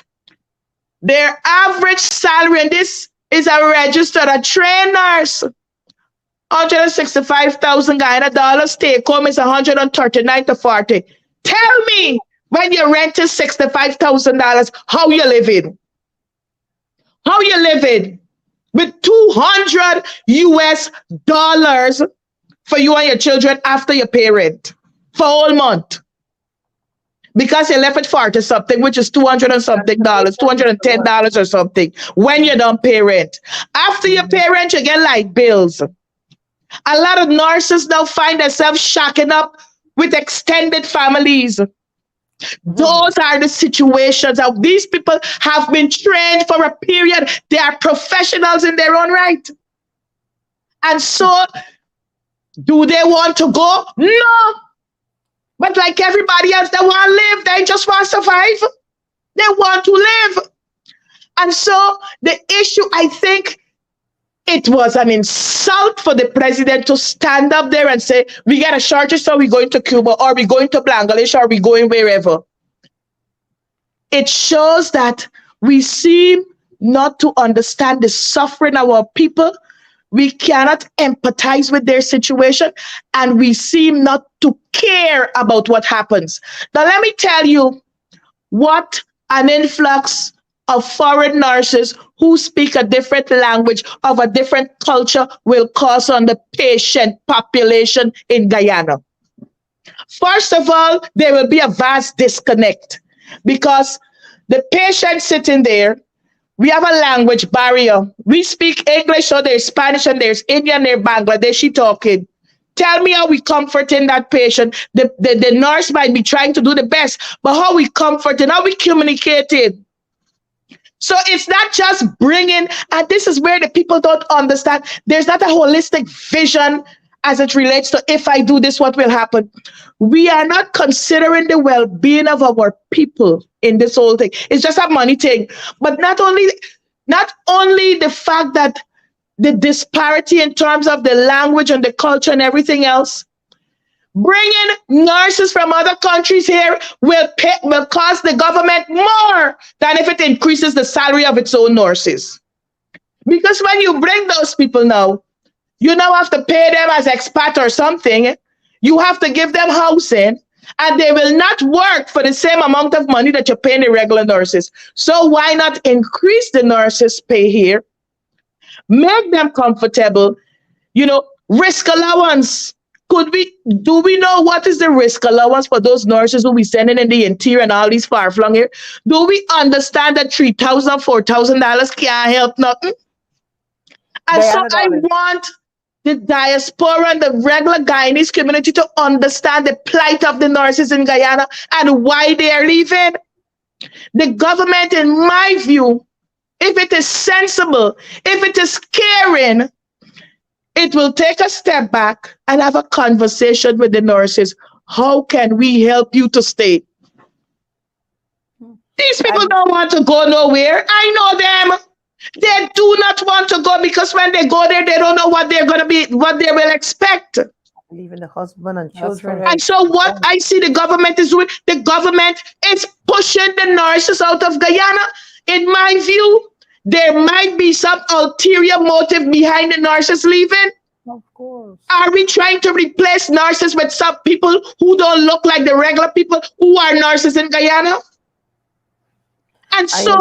Their average salary, and this is a registered, a trained nurse, 165,000 Guyana dollars. Take home is 139 to 40. Tell me, when your rent is $65,000, how you living? How you living with 200 US dollars for you and your children after your pay rent for a whole month? Because you left it 40 something, which is 200 and something dollars, $210 or something, when you don't pay rent. After you pay rent, you get light bills. A lot of nurses now find themselves shacking up with extended families. Those are the situations. How these people have been trained for a period. They are professionals in their own right. And so, do they want to go? No. But like everybody else, they want to live. They just want to survive. They want to live. And so the issue, I think, it was an insult for the president to stand up there and say, we got a shortage, so we're going to Cuba, or we're going to Bangladesh, or we're going wherever. It shows that We seem not to understand the suffering of our people. We cannot empathize with their situation, and we seem not to care about what happens. Now, let me tell you what an influx of foreign nurses who speak a different language of a different culture will cause on the patient population in Guyana. First of all, there will be a vast disconnect because the patient sitting there, we have a language barrier. We speak English, so there's Spanish and there's Indian, there's Bangladeshi talking. Tell me how we comforting that patient. The nurse might be trying to do the best, but how we comforting, how we communicating. So it's not just bringing, and this is where the people don't understand. There's not a holistic vision as it relates to if I do this, what will happen. We are not considering the well-being of our people in this whole thing. It's just a money thing. But not only the fact that the disparity in terms of the language and the culture and everything else, bringing nurses from other countries here will cost the government more than if it increases the salary of its own nurses. Because when you bring those people now, you now have to pay them as expat or something. You have to give them housing, and they will not work for the same amount of money that you're paying the regular nurses. So why not increase the nurses' pay here? Make them comfortable. Risk allowance. Do we know what is the risk allowance for those nurses who we sending in the interior and all these far flung here? Do we understand that $3,000, $4,000 can't help nothing? And so I want the diaspora and the regular Guyanese community to understand the plight of the nurses in Guyana and why they are leaving. The government, in my view, if it is sensible, if it is caring, it will take a step back and have a conversation with the nurses. How can we help you to stay? These people don't want to go nowhere. I know them. They do not want to go because when they go there, they don't know what they're going to be, what they will expect. Leaving the husband and children. right. And so what I see the government is doing, the government is pushing the nurses out of Guyana. In my view, there might be some ulterior motive behind the nurses leaving. Of course. Are we trying to replace nurses with some people who don't look like the regular people who are nurses in Guyana? And so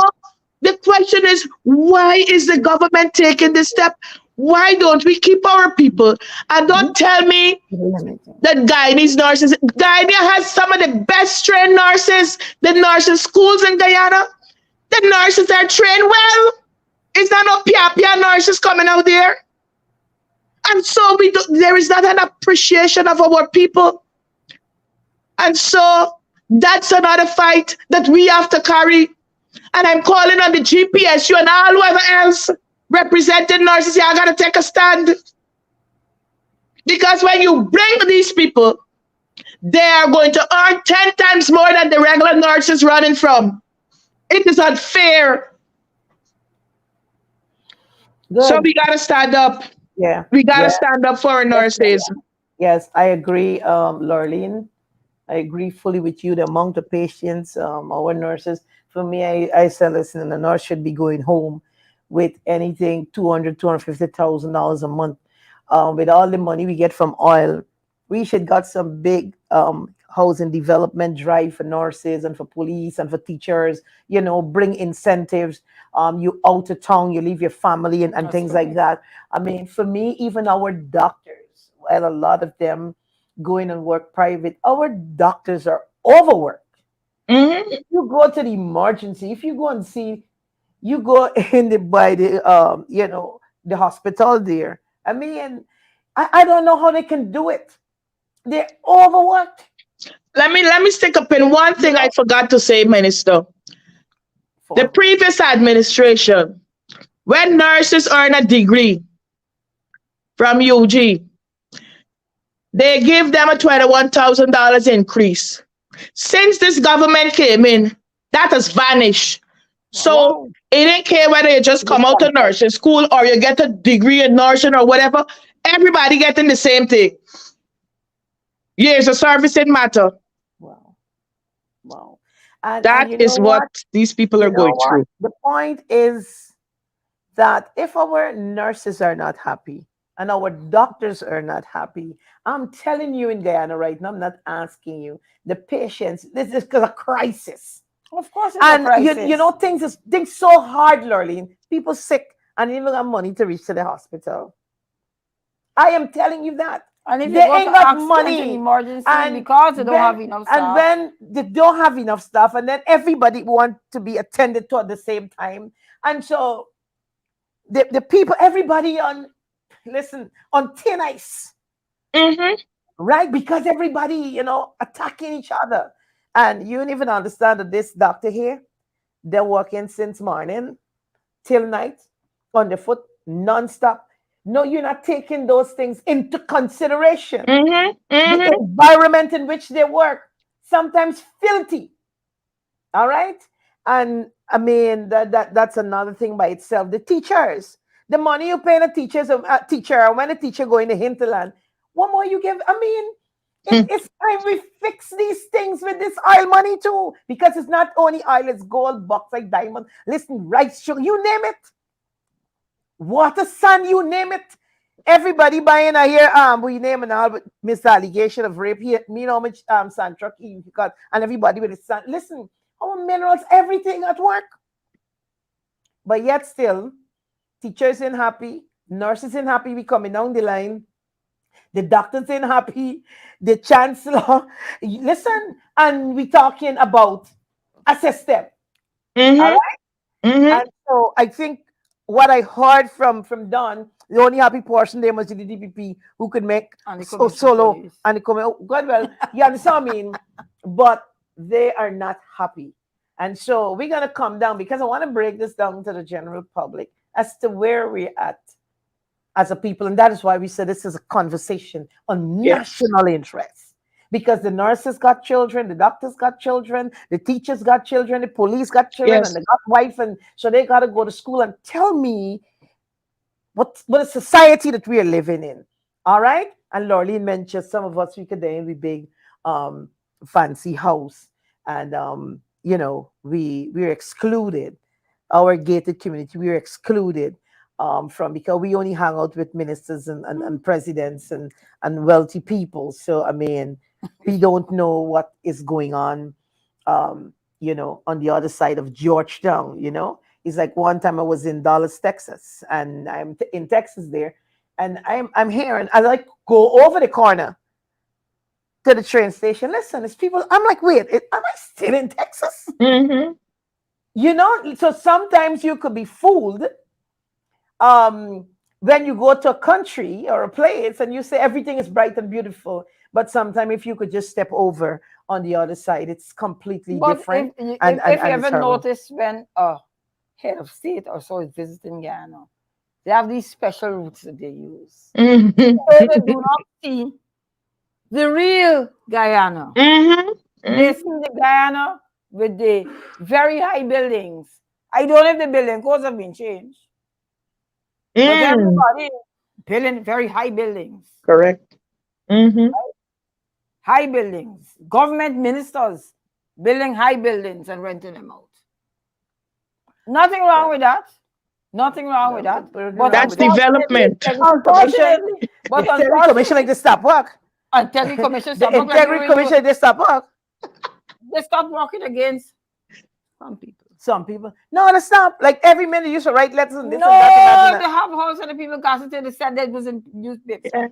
the question is, why is the government taking this step? Why don't we keep our people? And don't tell me that Guyanese nurses, Guyana has some of the best trained nurses, the nursing schools in Guyana. The nurses are trained well. Is there no pia nurses coming out there? And so there is not an appreciation of our people. And so that's another fight that we have to carry. And I'm calling on the GPSU and all whoever else representing nurses, y'all got to take a stand. Because when you bring these people, they are going to earn 10 times more than the regular nurses running from. It is unfair. Good. So we got to stand up. Yeah. We got to stand up for our nurses. Yes, I agree, Lorleen. I agree fully with you. The amount of patients, our nurses, for me, I said, listen, the nurse should be going home with anything $250,000 a month. With all the money we get from oil, we should got some big housing development drive for nurses and for police and for teachers, bring incentives. You out of town, you leave your family and things like that. I mean, for me, even our doctors, well, a lot of them going and work private, our doctors are overworked. Mm-hmm. If you go to the emergency, if you go and see, you go in by the the hospital there. I mean, I don't know how they can do it. They're overworked. Let me stick up in one thing I forgot to say, Minister. The previous administration, when nurses earn a degree from UG, they give them a $21,000 increase. Since this government came in, that has vanished. So it didn't care whether you just come out of nursing school or you get a degree in nursing or whatever. Everybody getting the same thing. Years of service in matter. Wow. And That you know is what what? these people You are know going what? through. The point is that if our nurses are not happy and our doctors are not happy, I'm telling you in Guyana right now, I'm not asking you, the patients, this is a crisis. Of course, it's a And you know, crisis. things so hard, Lurleen. People sick and even got money to reach to the hospital. I am telling you that. And if you They go ain't to got accident and money. emergency And because they don't when have enough and staff, when they don't have enough stuff, and then everybody want to be attended to at the same time. And so the people, everybody on listen, on thin ice, Mm-hmm. right? Because everybody, attacking each other. And you don't even understand that this doctor here, they're working since morning till night on the foot non-stop. No, you're not taking those things into consideration. Mm-hmm. The Mm-hmm. environment in which they work, sometimes filthy. All right. And I mean that's another thing by itself. The teachers, the money you pay a teacher, and when a teacher going to hinterland, what more you give? I mean, it's time we fix these things with this oil money too, because it's not only oil, it's gold, bauxite, diamond. Listen, rice, sugar, you name it, water, sun, you name it. Everybody buying a here, we name and all, but miss allegation of rape here, me know much sand truck because and everybody with the sun. Listen, our minerals, everything at work. But yet still, teachers ain't happy, nurses ain't happy, we coming down the line, the doctors ain't happy, the chancellor. Listen, and we talking about a system. All Mm-hmm. right. Mm-hmm. And so I think what I heard from Don, the only happy portion there was the DPP who could make and the commission solo police. and the comment. Oh, God, well, you understand what I mean? But they are not happy. And so we're going to come down because I want to break this down to the general public as to where we're at as a people. And that is why we said this is a conversation on Yes. national interest. Because the nurses got children, the doctors got children, the teachers got children, the police got children, and Yes. they got wife, and so they got to go to school. And tell me what a society that we are living in. All right. And Lorleen mentioned some of us we could in the big um fancy house. And we're excluded. Our gated community, we're excluded from because we only hang out with ministers and presidents and wealthy people. So I mean, we don't know what is going on on the other side of Georgetown. It's like one time I was in Dallas, Texas, and I'm in Texas there, and I'm here, and I like go over the corner to the train station. Listen, it's people. I'm like, wait, am I still in Texas? Mm-hmm. So sometimes you could be fooled when you go to a country or a place and you say everything is bright and beautiful, but sometimes if you could just step over on the other side, it's completely But different, and if you it's ever horrible. notice when a head of state or so is visiting Guyana, they have these special routes that they use. So they do not see the real Guyana. Mm-hmm. They Mm-hmm. see the Guyana with the very high buildings. I don't know if the building codes have been changed, but Mm. everybody building very high buildings. Correct. Mm-hmm. High buildings. Government ministers building high buildings and renting them out. Nothing wrong with that. Nothing wrong with that. But That's unfortunately, development. Commission, unfortunately, the but Integrity Commission like unfortunately, they stop work. until the commission The stop work like they Integrity really Commission they stop work. they stop working against some people. Some people, no, they stop. Like every minute you should write letters and this and that and that and No, that. they have house and the people got it. They said that was in newspaper. Yeah.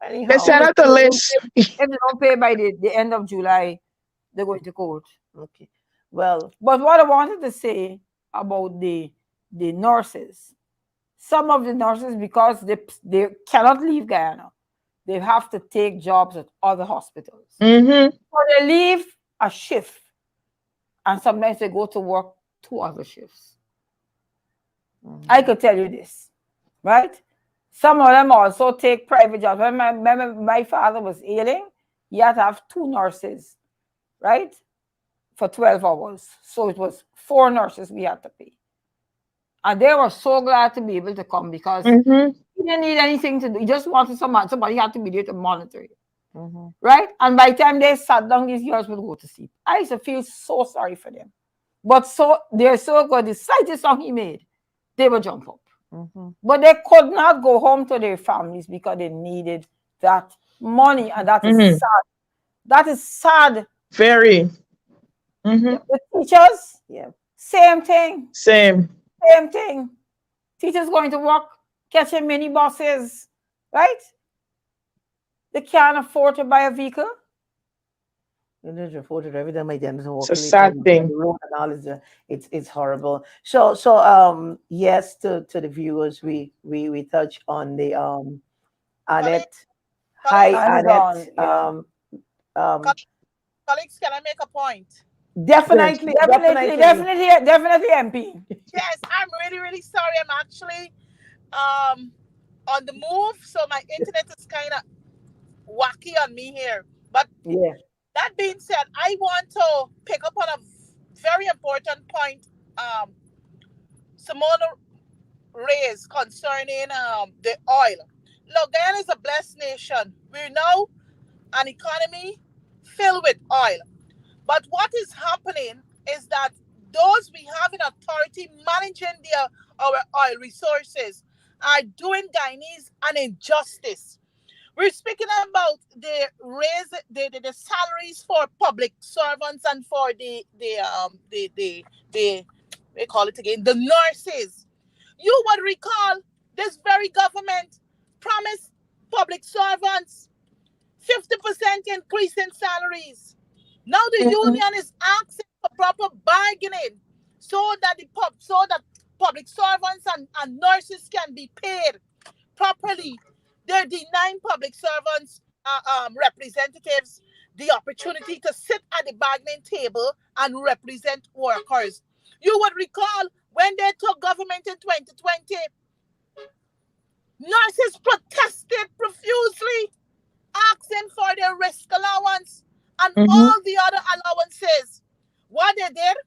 They Anyhow, set out a list. If they don't pay by the end of July, they're going to court. okay. Well, But what I wanted to say about the nurses, some of the nurses, because they cannot leave Guyana, they have to take jobs at other hospitals. Mm-hmm. So they leave a shift, and sometimes they go to work 2 other shifts. I could tell you this, right? Some of them also take private jobs. When my father was ailing, he had to have 2 nurses, right? For 12 hours. So it was 4 nurses we had to pay. And they were so glad to be able to come because Mm-hmm. he didn't need anything to do. He just wanted somebody had to be there to monitor it. right? And by the time they sat down, these girls would go to sleep. I used to feel so sorry for them. But so they're so good. The slightest song he made, they would jump up. But they could not go home to their families because they needed that money. And that is Mm-hmm. sad. That is sad. Very. Mm-hmm. The teachers, Yeah. same thing. Same. Same thing. Teachers going to work, catching mini buses, right? They can't afford to buy a vehicle. You just reported every time I did to It's walk a late on sad thing. the road and all is it's horrible. So yes, to the viewers, we touch on the Colleagues, Annette. Hi colleagues, And it's Annette. on, yeah. Um colleagues, can I make a point? Yes. definitely, Definitely, definitely. definitely, definitely MP. Yes, I'm really, really sorry. I'm actually um on the move, so my internet is kind of wacky on me here. But Yeah. that being said, I want to pick up on a very important point Simona raised concerning the oil. Look, Guyana is a blessed nation. We're now an economy filled with oil. But what is happening is that those we have in authority managing our oil resources are doing Guyanese an injustice. We're speaking about the raise the salaries for public servants and for the we call it again the nurses. You would recall this very government promised public servants 50% increase in salaries. Now the Mm-hmm. union is asking for proper bargaining so that public servants and nurses can be paid properly. They're denying public servants, representatives, the opportunity to sit at the bargaining table and represent workers. You would recall when they took government in 2020, nurses protested profusely, asking for their risk allowance and Mm-hmm. all the other allowances. What they did,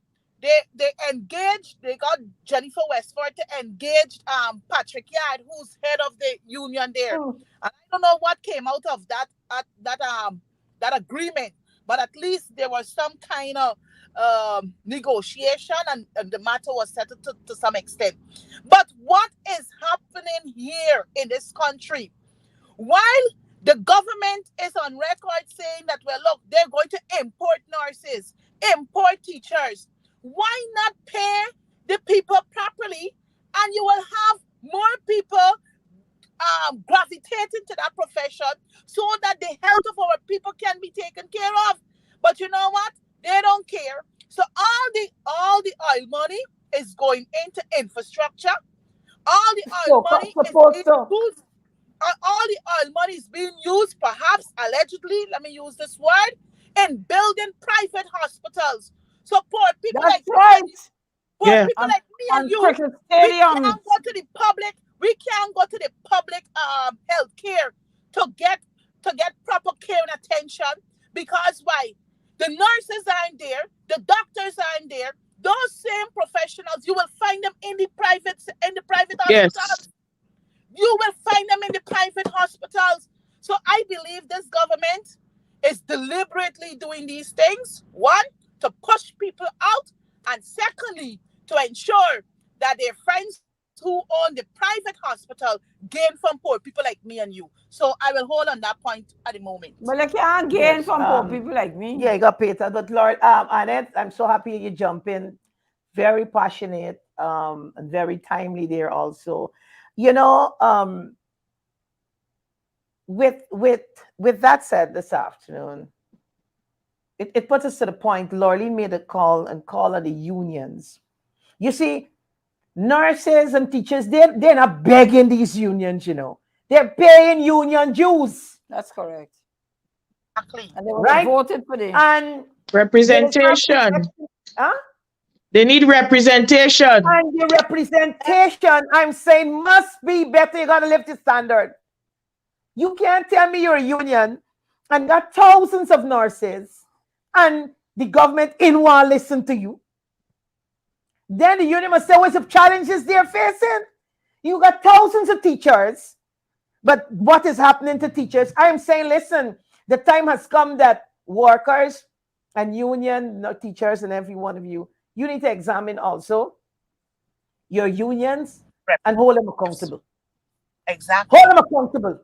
they engaged, they got Jennifer Westford to engage Patrick Yard, who's head of the union there. Mm. And I don't know what came out of that agreement, but at least there was some kind of negotiation and the matter was settled to some extent. But what is happening here in this country? While the government is on record saying that, well, look, they're going to import nurses, import teachers, why not pay the people properly? And you will have more people gravitating to that profession so that the health of our people can be taken care of. But you know what? They don't care. So all the oil money is going into infrastructure. All the oil So, money is suppose being so. used all the oil money is being used, perhaps allegedly, let me use this word, in building private hospitals. So That's right. Yeah. poor people like me and On you, cricket we stadiums. can't go to the public. We can't go to the public health care to get proper care and attention because why? The nurses aren't there, the doctors aren't there. Those same professionals, you will find them in the private Yes. hospitals. You will find them in the private hospitals. So I believe this government is deliberately doing these things. One, to push people out, and secondly, to ensure that their friends who own the private hospital gain from poor people like me and you. So I will hold on that point at the moment. But I can't gain Yes. from poor people like me. Yeah, you got Peter. But Lord, Annette, I'm so happy you jump in. Very passionate, and very timely there also. You know, with with with that said this afternoon, it puts us to the point. Lorleen made a call and call on the unions. You see, nurses and teachers, they're not begging these unions, They're paying union dues, That's correct. Exactly. And they would have right? voted for the And they start Representation. protecting, huh? They need representation. And the representation, I'm saying, must be better. You gotta lift the standard. You can't tell me you're a union and got thousands of nurses and the government in one listen to you. Then the union must say what's the challenges they're facing. You got thousands of teachers, but what is happening to teachers? I'm saying, listen, The time has come that workers and union teachers and every one of you, you need to examine also your unions and hold them accountable. Exactly. Hold them accountable,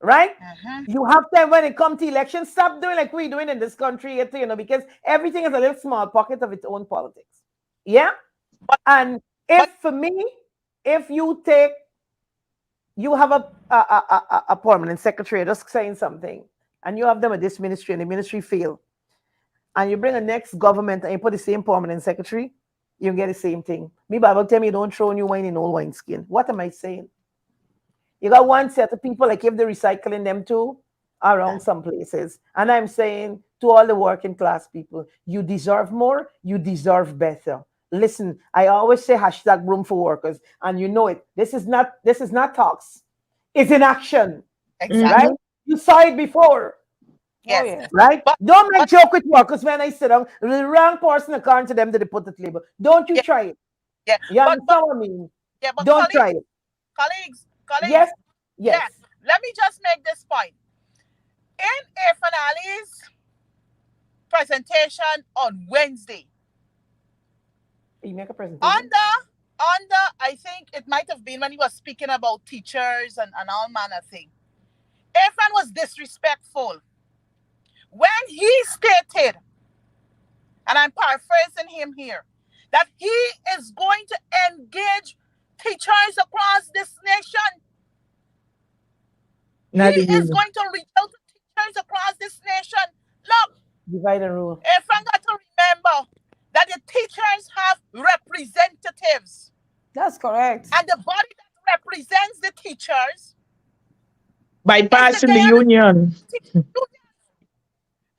right? Mm-hmm. You have time when it comes to elections. Stop doing like we're doing in this country, because everything is a little small pocket of its own politics. Yeah. But And if but for me, if you have a permanent secretary just saying something, and you have them at this ministry and the ministry fail, and you bring a next government and you put the same permanent secretary, you get the same thing. Me Bible tell me don't throw new wine in old wineskin. What am I saying? You got one set of people, like if they're recycling them too around some places. And I'm saying to all the working class people, you deserve more, you deserve better. Listen, I always say hashtag room for workers, and you know it. This is not talks. It's in action, right? exactly. Mm-hmm. You saw it before, Oh, Yes. yes. right? But Don't make but joke with workers when I sit down. The wrong person according to them that they put the label. Don't you yeah, try it. yeah. You But understand what I mean? yeah, but Don't try colleagues, it. Yes, colleagues. Yeah. yes. Let me just make this point. In Irfan presentation on Wednesday, You make a presentation. under I think it might have been when he was speaking about teachers and all manner of thing. Irfan was disrespectful when he stated, and I'm paraphrasing him here, that he is going to engage teachers across this nation. He Not the is union. going to reach out to teachers across this nation. Look, Divide and rule. Irfan got to remember that the teachers have representatives, That's correct. and the body that represents the teachers is the Bypassing the Guyana union. Teachers Union.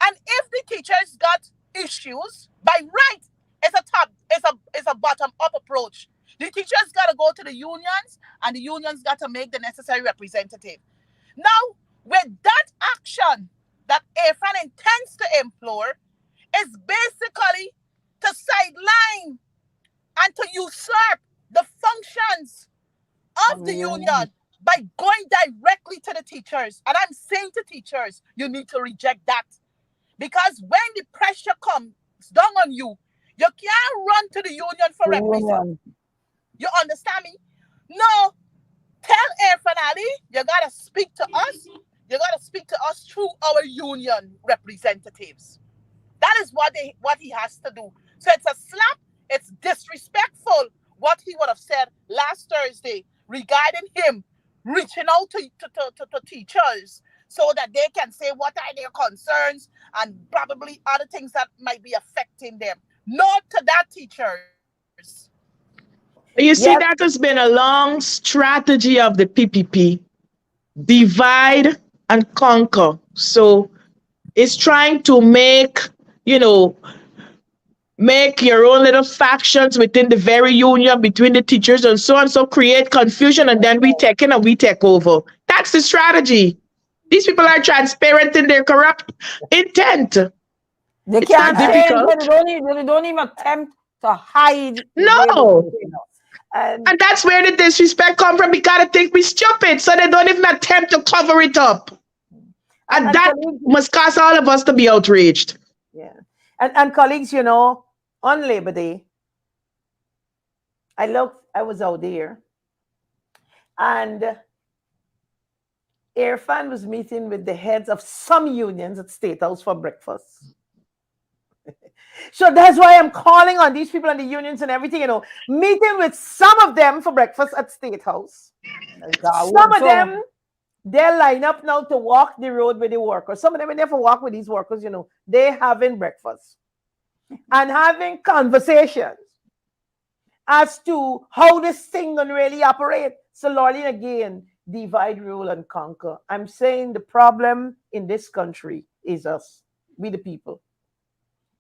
And if the teachers got issues, by right, it's a bottom up approach. The teachers got to go to the unions, and the unions got to make the necessary representative. Now, with that action that Irfan intends to employ, is basically to sideline and to usurp the functions Of of the the union. union by going directly to the teachers. And I'm saying to teachers, you need to reject that. Because when the pressure comes down on you, you can't run to the union for The representation. union. You understand me? No, tell Irfan Ali, you gotta speak to us. You gotta speak to us through our union representatives. That is what he has to do. So it's a slap. It's disrespectful what he would have said last Thursday regarding him reaching out to teachers so that they can say what are their concerns and probably other things that might be affecting them. Not to that teachers. You see, Yes, that has been a long strategy of the PPP: divide and conquer. So it's trying to you know, make your own little factions within the very union between the teachers and so on. So create confusion, and then we take in and we take over. That's the strategy. These people are transparent in their corrupt intent. They It's not can't change, but difficult. they don't even attempt to hide the way they No. think. and And that's where the disrespect come from. We gotta think we stupid, so they don't even attempt to cover it up. And and that colleagues, must cause all of us to be outraged. yeah, and colleagues, on Labor Day, I was out there, and Irfan was meeting with the heads of some unions at State House for breakfast. So that's why I'm calling on these people and the unions and everything, meeting with some of them for breakfast at State House. I Some would of so. them, they'll line up now to walk the road with the workers. Some of them, when they never walk with these workers, they having breakfast and having conversations as to how this thing gonna really operate. So, Lorraine, again, divide, rule, and conquer. I'm saying the problem in this country is us, we the people.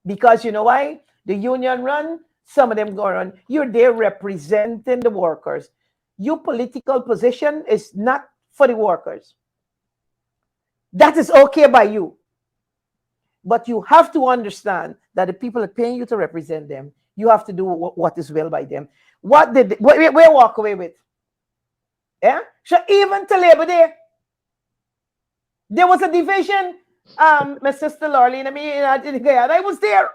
Because you know why? The union run, some of them go run. You're there representing the workers. Your political position is not for the workers. That is okay by you. But you have to understand that the people are paying you to represent them. You have to do what is well by them. What did we walk away with? Yeah. So even to Labor Day, there was a division My sister Lorlene, I mean, I was there.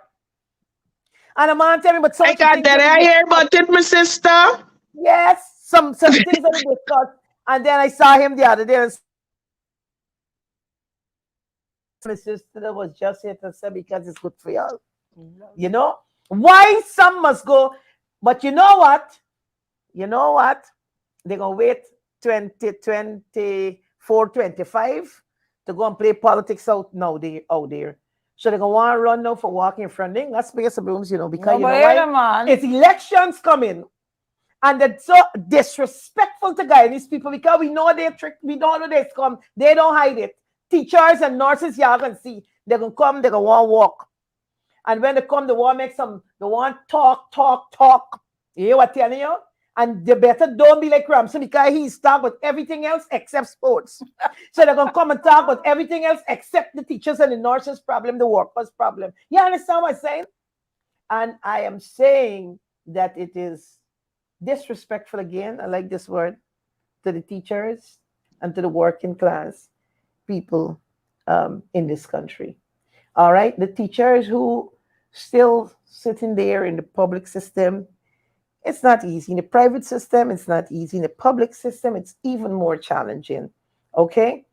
And a man tell me, but some I of the got things that. that we I hear discussed. about it, my sister. Yes, some things that we discussed. And then I saw him the other day and my sister was just here to say because it's good for y'all. You know? Why some must go, but you know what? You know what? They're gonna wait 2024, 25 to go and play politics out now they out there. So they're gonna want to run now for walking in front of that's Space Brooms, you know, because No, you but know here why? the man. It's elections coming. And they're so disrespectful to guide these people because we know they trick, we don't know they come, they don't hide it. Teachers and nurses, y'all can see, they're gonna come, they're gonna want to walk. And when they come, they want to make some, they want talk. You hear what I'm telling you? And they better don't be like Ramsey because he's talk about everything else except sports. So they're gonna come and talk about everything else except the teachers and the nurses' problem, the workers' problem. You understand what I'm saying? And I am saying that it is disrespectful again. I like this word to the teachers and to the working class people in this country. All right, the teachers who still sitting there in the public system, it's not easy. In the private system, it's not easy. In the public system, it's even more challenging. Okay,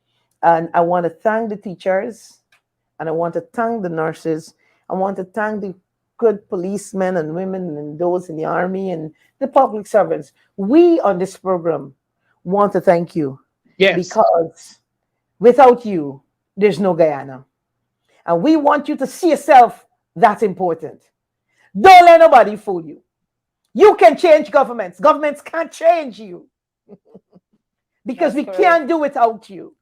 and I want to thank the teachers, and I want to thank the nurses. I want to thank the good policemen and women and those in the army and the public servants. We on this program want to thank you Yes. because without you, there's no Guyana. And we want you to see yourself that's important. Don't let nobody fool you. You can change governments. Governments can't change you because That's we correct. can't do without you.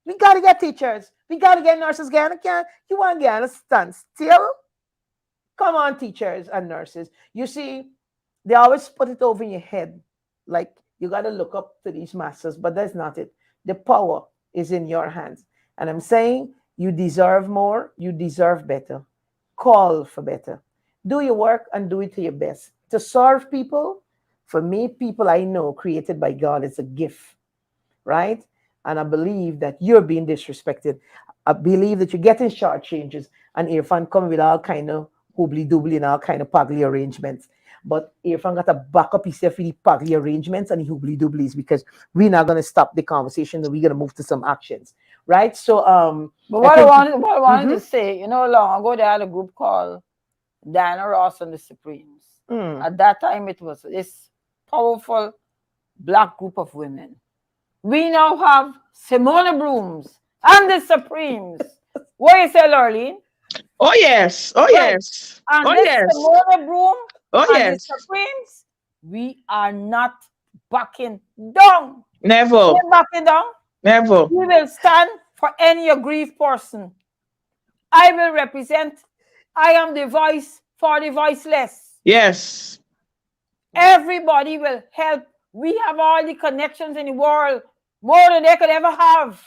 We got to get teachers. We got to get nurses. Guyana can't. You want Guyana stand still? Come on, teachers and nurses. You see, they always put it over in your head like you got to look up to these masters, but that's not it. The power is in your hands. And I'm saying you deserve more, you deserve better. Call for better. Do your work and do it to your best. To serve people, for me, people I know created by God is a gift, right? And I believe that you're being disrespected. I believe that you're getting short changes, and Irfan coming with all kind of hoobly doobly and all kind of pugly arrangements. But Irfan got to back up himself with the pugly arrangements and the hoobly dooblies because we're not gonna stop the conversation and we're gonna move to some actions, right? So But I think what I wanted mhm, to say, long ago they had a group called Diana Ross and the Supremes. mm, At that time, it was this powerful black group of women. We now have Simona Broomes and the Supremes. What you say, Lurleen? Oh yes. Oh Right. yes. And Oh this yes. Simona Broome Oh and the yes. Supremes, we are not backing down. Never. We're backing down. Never. We will stand for any aggrieved person. I will represent. I am the voice for the voiceless. Yes. Everybody will help. We have all the connections in the world, more than they could ever have.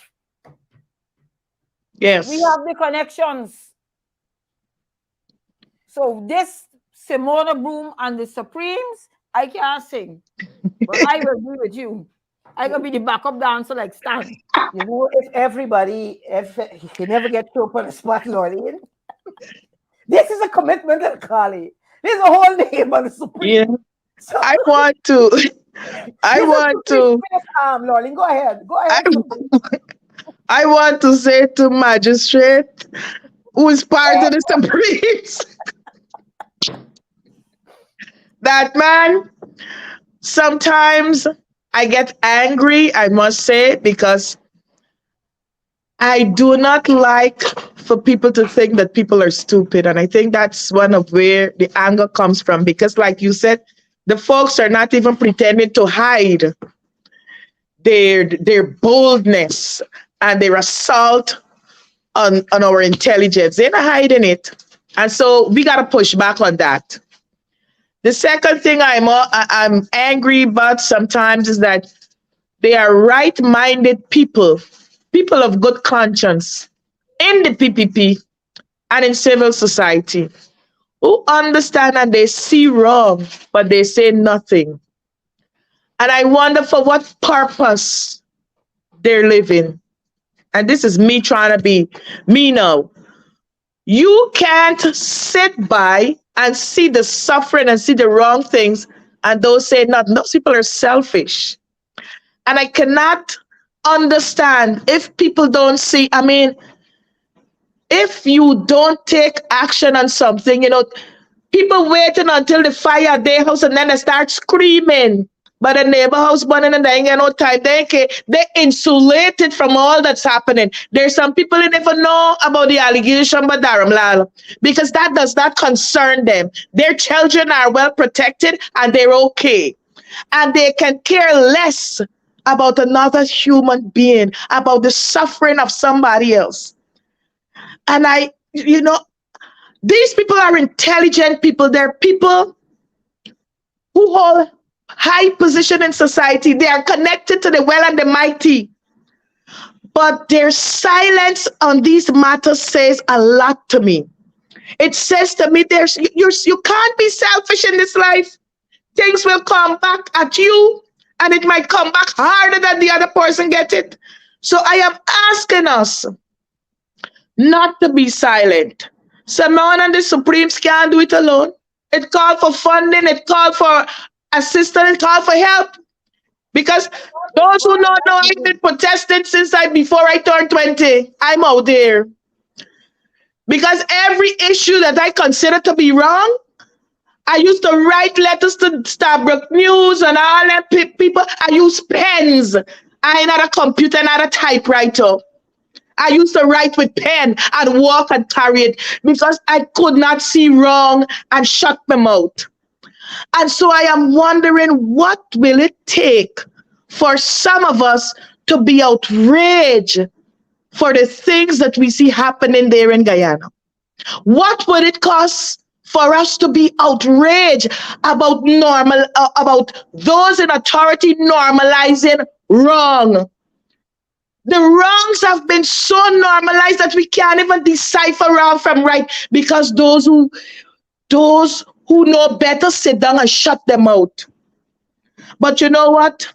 We Yes. have the connections. So this Simona Broome and the Supremes, I can't sing, but I will be with you. I can be the backup dancer like Stan. you know, if everybody, if you never get to up on the spot, Lorraine, this is a commitment and Carly. This is a whole name on the Supreme. Yeah. So I want to. I this is want Supreme to. Space Arm, Lorraine. Go ahead. Go I, ahead, Supreme. I want to say to magistrate who is part of the Supremes that man. Sometimes I get angry. I must say because I do not like for people to think that people are stupid. And I think that's one of where the anger comes from. Because, like you said, the folks are not even pretending to hide their boldness and their assault on our intelligence. They're not hiding it. And so we got to push back on that. The second thing I'm angry about sometimes is that they are right-minded people, people of good conscience in the PPP and in civil society who understand and they see wrong, but they say nothing. And I wonder for what purpose they're living. and this is me trying to be me now. You can't sit by and see the suffering and see the wrong things and don't say nothing. Those people are selfish. And I cannot understand if people don't see. I mean, if you don't take action on something, people waiting until the fire at their house and then they start screaming. But the neighbor house burning and they ain't got no time. They insulated from all that's happening. There's some people who never know about the allegation by Dharamall because that does not concern them. Their children are well protected and they're okay. And they can care less about another human being, about the suffering of somebody else. And these people are intelligent people. They're people who hold high position in society. They are connected to the well and the mighty. But their silence on these matters says a lot to me. It says to me, you can't be selfish in this life. Things will come back at you, and it might come back harder than the other person get it. So I am asking us not to be silent. Simona and the Supremes can't do it alone. It called for funding, it called for assistance, it called for help. Because those who don't know, I've been protesting since before I turned 20. I'm out there. Because every issue that I consider to be wrong, I used to write letters to Starbrook News and all them people. I use pens. I ain't not a computer, not a typewriter. I used to write with pen and walk and carry it because I could not see wrong and shut my mouth. And so I am wondering, what will it take for some of us to be outraged for the things that we see happening there in Guyana? What would it cost for us to be outraged about about those in authority normalizing wrong? The wrongs have been so normalized that we can't even decipher wrong from right because those who know better sit down and shut them out. But you know what?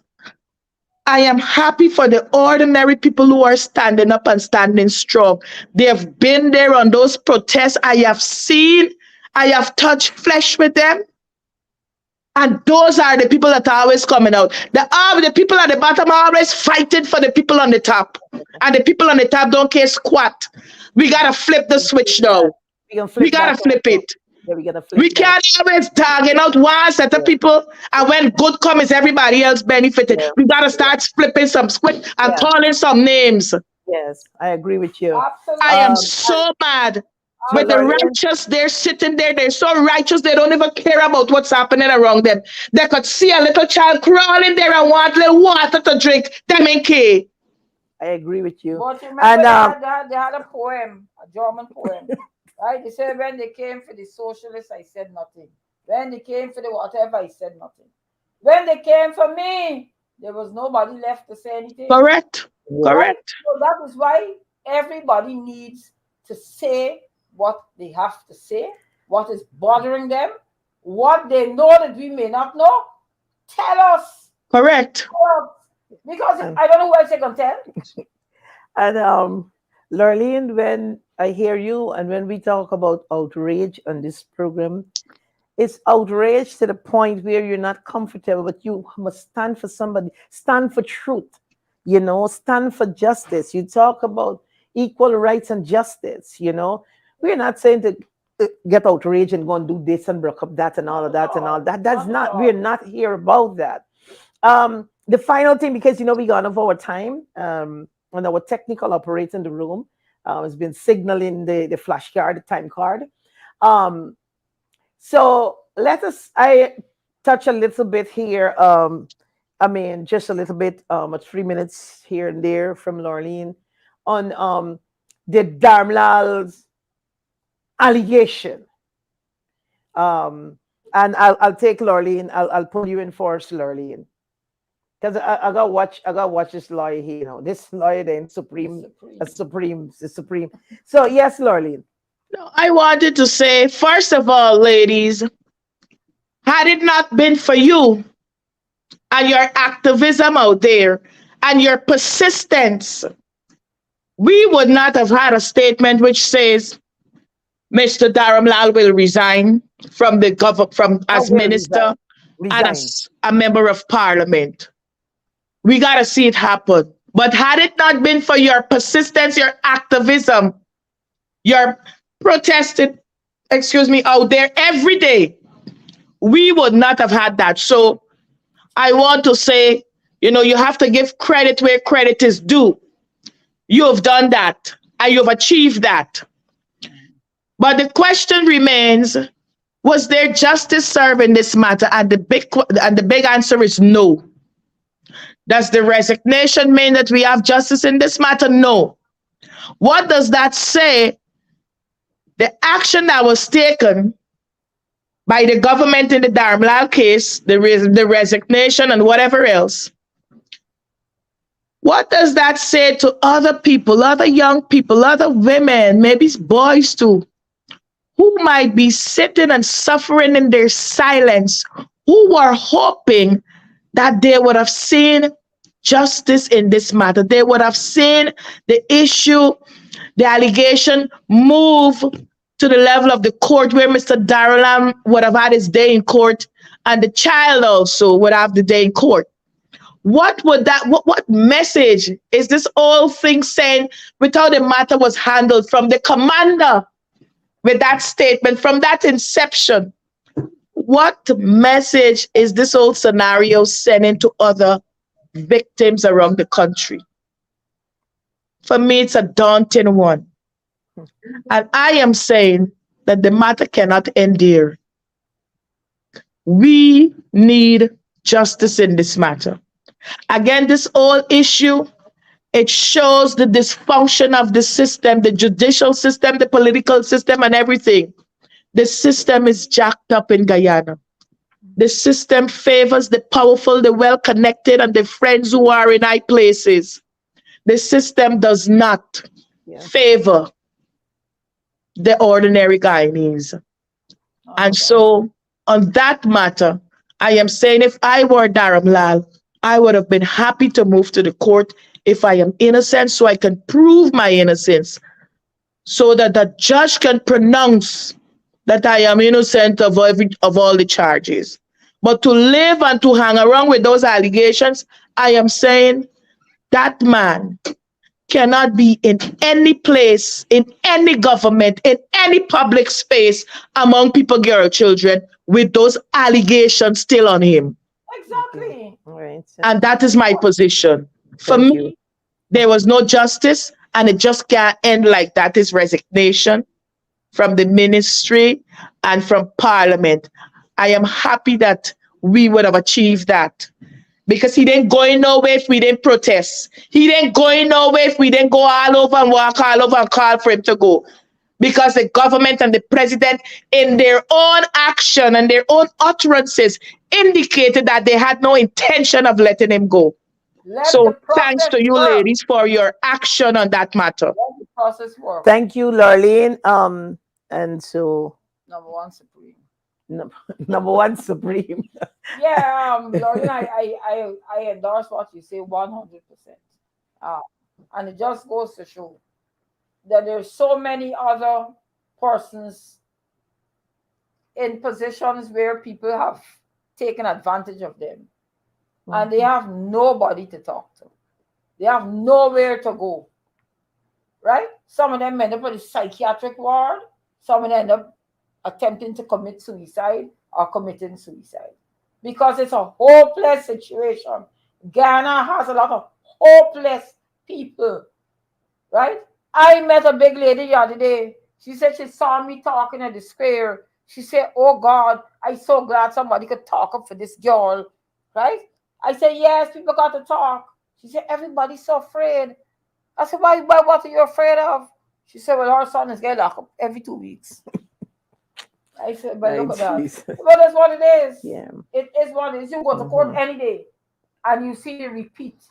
I am happy for the ordinary people who are standing up and standing strong. They have been there on those protests. I have seen, I have touched flesh with them. And those are the people that are always coming out. The people at the bottom are always fighting for the people on the top. And the people on the top don't care squat. We got to flip the switch now. We got to flip it. Yeah, we gotta flip We that. can't always target out one set of people, and when good comes, everybody else benefited. Yeah. We gotta start flipping some script and Yeah. calling some names. Yes, I agree with you. Absolutely. I am Um, so mad so with the Lorraine, righteous. They're sitting there. They're so righteous. They don't even care about what's happening around them. They could see a little child crawling there and want a little water to drink. Them ain't care. I agree with you. But remember, And they had a poem, a German poem, right? They said, when they came for the socialists, I said nothing. When they came for the whatever, I said nothing. When they came for me, there was nobody left to say anything. Correct. yeah, Correct. So that is why everybody needs to say what they have to say, what is bothering them, what they know that we may not know. Tell us. Correct. Tell us. Because I don't know who else they can tell. and Lurleen, when I hear you and when we talk about outrage on this program, it's outrage to the point where you're not comfortable, but you must stand for somebody, stand for truth, stand for justice. You talk about equal rights and justice, We're not saying to get outraged and go and do this and break up that and all of that and all that. That's not, we're not here about that. The final thing, because we gone over our time, and our technical operator in the room has been signaling the flash card, the time card. So I touch a little bit here. Just a little bit, 3 minutes here and there from Lorleen on the Dharamall's allegation. And I'll take Lorleen. I'll pull you in first, Lorleen. Because I gotta watch this lawyer here. This lawyer then supreme. So yes, Lorleen. No, I wanted to say, first of all, ladies, had it not been for you and your activism out there and your persistence, we would not have had a statement which says Mr. Dharamall will resign from the from I as will resign. minister and Resign. as a member of parliament. We got to see it happen. But had it not been for your persistence, your activism, your protesting, out there every day, we would not have had that. So I want to say, you have to give credit where credit is due. You have done that and you've achieved that. But the question remains, was there justice served in this matter? And the big answer is no. Does the resignation mean that we have justice in this matter? No. What does that say? The action that was taken by the government in the Dharamall case, the resignation and whatever else, what does that say to other people, other young people, other women, maybe boys too, who might be sitting and suffering in their silence, who were hoping that they would have seen justice in this matter? They would have seen the issue, the allegation move to the level of the court where Mr. Dharamall would have had his day in court and the child also would have the day in court. What message is this whole thing saying with how the matter was handled from the commander with that statement, from that inception? What message is this whole scenario sending to other victims around the country? For me, it's a daunting one. And I am saying that the matter cannot end here. We need justice in this matter. Again, this whole issue, it shows the dysfunction of the system, the judicial system, the political system, and everything. The system is jacked up in Guyana. The system favors the powerful, the well-connected, and the friends who are in high places. The system does not favor the ordinary Guyanese. And so, on that matter, I am saying if I were Dharamall, I would have been happy to move to the court if I am innocent, so I can prove my innocence, so that the judge can pronounce that I am innocent of all the charges. But to live and to hang around with those allegations, I am saying that man cannot be in any place, in any government, in any public space among people, girl, children, with those allegations still on him. Exactly. All right. And that is my position. For Thank me, you. there was no justice, and it just can't end like that. His resignation from the ministry and from parliament. I am happy that we would have achieved that, because he didn't go in nowhere if we didn't protest. He didn't go in nowhere if we didn't go all over and walk all over and call for him to go. Because the government and the president, in their own action and their own utterances, indicated that they had no intention of letting him go. So thanks to you, ladies, for your action on that matter. Let the process work. Thank you, Lurleen. And so Number one supreme. number one, Supreme. Yeah, Lorraine, I endorse what you say 100%. And it just goes to show that there's so many other persons in positions where people have taken advantage of them. And they have nobody to talk to. They have nowhere to go. Right? Some of them end up in the psychiatric ward. Some of them end up attempting to commit suicide or committing suicide. Because it's a hopeless situation. Ghana has a lot of hopeless people. Right? I met a big lady the other day. She said she saw me talking at the square. She said, "Oh God, I'm so glad somebody could talk up for this girl." Right? I said, "Yes, people got to talk." She said, "Everybody's so afraid." I said, why what are you afraid of? She said, "Well, our son is getting locked up every 2 weeks." I said, "But look at that." Well, that's what it is. Yeah. It is what it is. You go to court any day and you see the repeat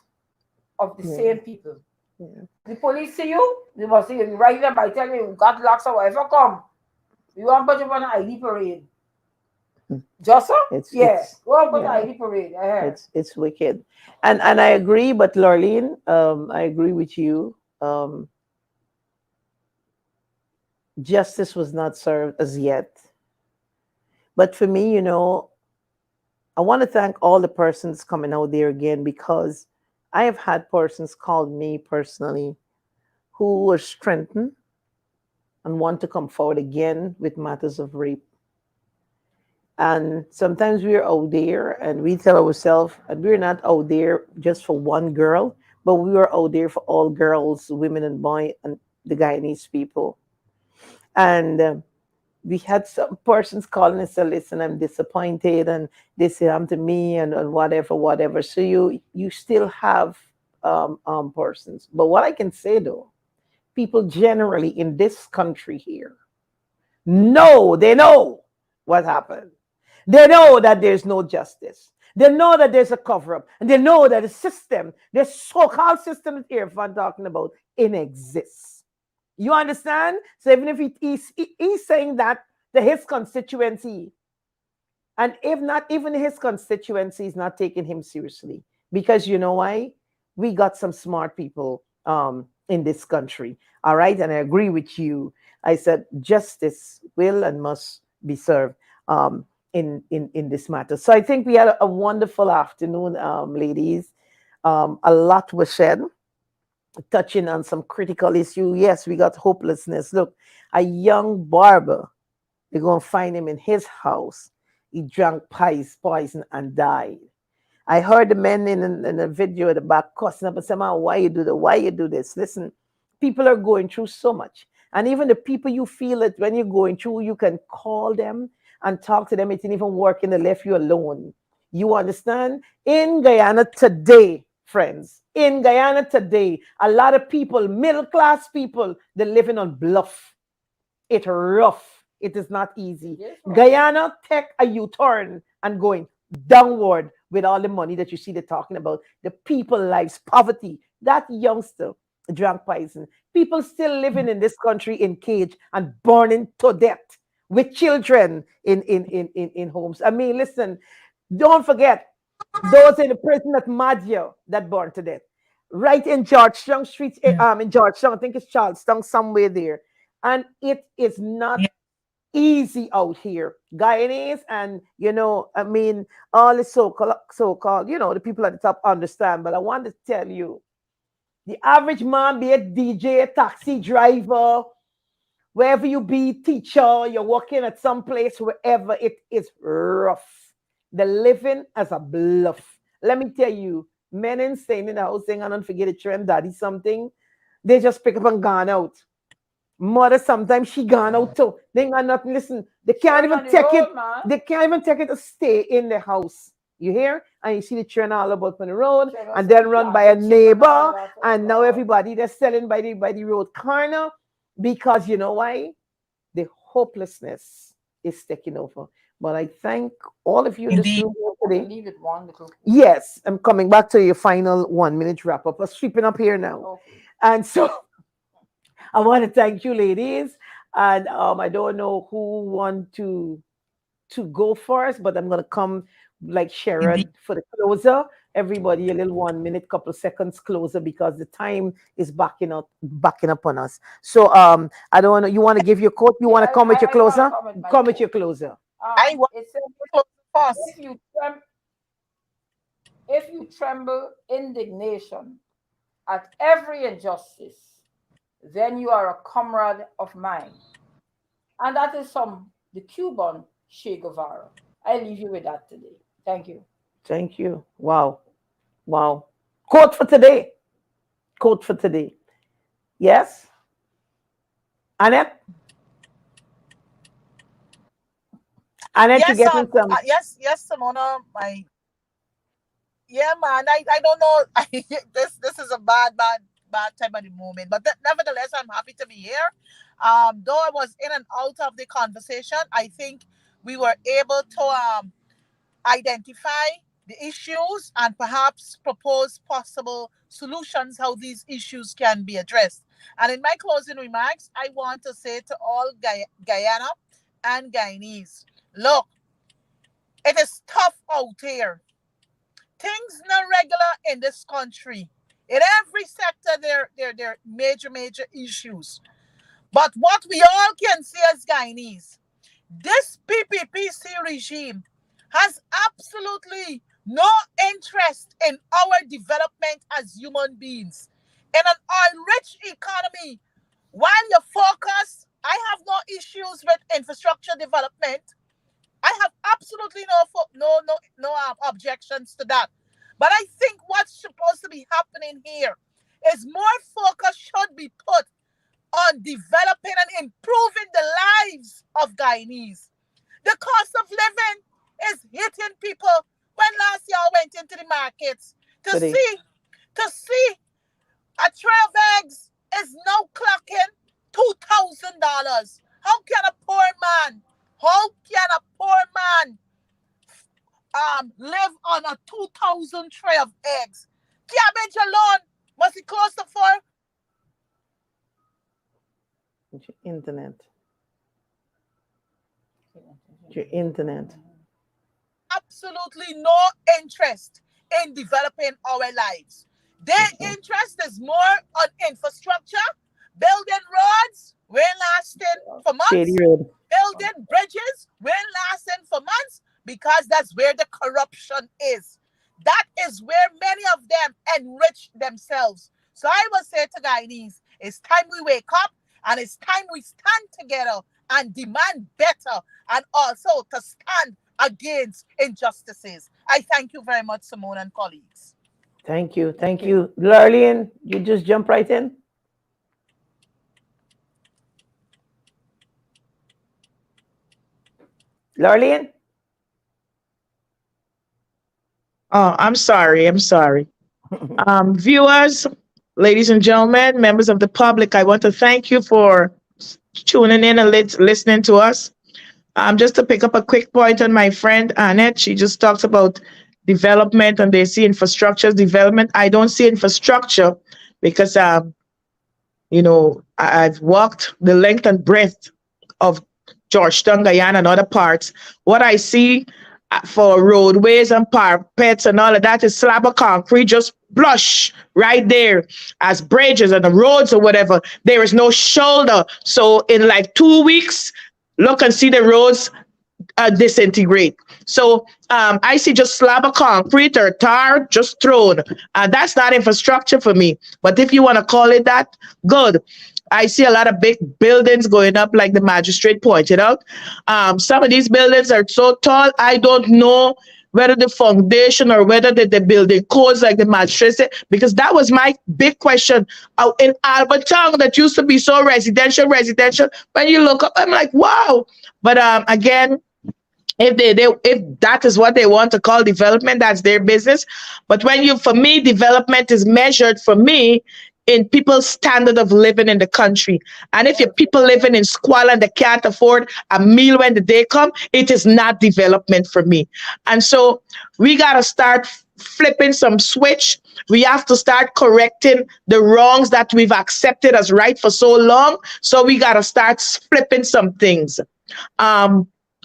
of the same people. Yeah. The police see you, they must see you right there by telling you got locks or whatever, come. You want to put you on an ID parade. Just so? Go on put an ID parade. It's wicked. And I agree, but Lurleen, I agree with you. justice was not served as yet. But for me, I want to thank all the persons coming out there again, because I have had persons call me personally who were strengthened and want to come forward again with matters of rape. And sometimes we're out there and we tell ourselves, and we're not out there just for one girl, but we are out there for all girls, women, and boy, and the Guyanese people. And we had some persons calling and say, "Listen, I'm disappointed," and this happened to me, and whatever, whatever. So you still have persons. But what I can say though, people generally in this country here they know what happened. They know that there's no justice. They know that there's a cover up. And they know that the system, the so called system that I'm talking about, in exists. You understand? So even if he's saying that to his constituency, and if not, even his constituency is not taking him seriously. Because you know why? We got some smart people in this country. All right. And I agree with you. I said justice will and must be served in this matter. So I think we had a wonderful afternoon, ladies. A lot was said, touching on some critical issue. Yes, we got hopelessness. Look, a young barber, they're going to find him in his house. He drank poison and died. I heard the men in the video at the back cussing up and saying, "Man, why you do that? Why you do this?" Listen, people are going through so much. And even the people you feel that when you're going through, you can call them and talk to them. It didn't even work and they left you alone. You understand? In Guyana today, friends, in Guyana today, a lot of people, middle class people, they're living on bluff. It's rough. It is not easy. Yes, Guyana take a U-turn and going downward with all the money that you see they're talking about. The people lives, poverty. That youngster drank poison. People still living in this country in cage and burning to death with children in homes. I mean, listen, don't forget those in the prison at Madia that burned to death. Right in Georgetown Street, Yeah. in Georgetown, I think it's Charlestown, somewhere there. And it is not Yeah. easy out here. Guyanese and, I mean, all the so-called, the people at the top understand. But I want to tell you, the average man, be a DJ, a taxi driver, wherever you be, teacher, you're working at some place, wherever, it is rough. The living as a bluff. Let me tell you, men and staying in the house saying, "I don't forget a trend, daddy something." They just pick up and gone out. Mother, sometimes she gone out too. They ain't got nothing. Listen, they can't children even on the take it. road, man. They can't even take it to stay in the house. You hear? And you see the train all about on the road, Children and say then you run can't by a get chicken and all neighbor, that. Oh and now God. everybody they're selling by the road corner, because you know why? The hopelessness is taking over. But I thank all of you in this Indeed. room Okay, today. leave it one little. Yes, I'm coming back to your final 1 minute wrap up. I'm sweeping up here now. Okay. And so I want to thank you, ladies. And I don't know who want to go first, but I'm gonna come like Indeed. Sherrod for the closer. Everybody a little 1 minute, couple of seconds closer, because the time is backing up on us. So I don't know. You want to give your quote? You Yeah, want to come with your I want to closer? comment my Come with your quote. closer. I want It says, to close first. if you tremble indignation at every injustice, then you are a comrade of mine. And that is from the Cuban Che Guevara. I leave you with that today. Thank you. Thank you. Wow. Wow. Quote for today. Quote for today. Yes, Annette. Annette, you Yes, getting some? yes, Simona. Yeah, man. I don't know. This is a bad time at the moment, but nevertheless, I'm happy to be here. Though I was in and out of the conversation, I think we were able to identify the issues and perhaps propose possible solutions how these issues can be addressed. And in my closing remarks, I want to say to all Guyana and Guyanese, look, it is tough out here. Things not regular in this country. In every sector, there are major issues. But what we all can see as Guyanese, this PPPC regime has absolutely no interest in our development as human beings. In an oil-rich economy, while you focus, I have no issues with infrastructure development. I have absolutely objections to that. But I think what's supposed to be happening here is more focus should be put on developing and improving the lives of Guyanese. The cost of living is hitting people. When last year I went into the markets to Today. see a tray of eggs is now clocking $2,000. How can a poor man live on a 2,000 tray of eggs? Cabbage alone must be close to four. Your internet. Your internet. Absolutely no interest in developing our lives. Their interest is more on infrastructure, building roads, we're lasting for Shady months, Road. building bridges, we're lasting for months, because that's where the corruption is. That is where many of them enrich themselves. So I will say to Guyanese, it's time we wake up, and it's time we stand together and demand better, and also to stand against injustices. I thank you very much, Simone and colleagues. Thank you. Thank you. Lurleen, you just jump right in. Lurleen? Oh, I'm sorry. I'm sorry. Viewers, ladies and gentlemen, members of the public, I want to thank you for tuning in and listening to us. Just to pick up a quick point on my friend Annette, she just talks about development and they see infrastructure development. I don't see infrastructure because, I've walked the length and breadth of Georgetown, Guyana, and other parts. What I see for roadways and parapets and all of that is slab of concrete just blush right there as bridges and the roads or whatever. There is no shoulder. So in like 2 weeks, look and see the roads disintegrate. So I see just slab of concrete or tar just thrown. That's not infrastructure for me. But if you want to call it that, good. I see a lot of big buildings going up, like the magistrate pointed out. Some of these buildings are so tall, I don't know whether the foundation or whether the building codes, like the magistrate said, because that was my big question. Out in Albertown, that used to be so residential. When you look up, I'm like, wow. But again, if that is what they want to call development, that's their business. But for me, development is measured for me in people's standard of living in the country. And if your people living in squalor and they can't afford a meal when the day come, it is not development for me. And so we got to start flipping some switch. We have to start correcting the wrongs that we've accepted as right for so long. So we got to start flipping some things.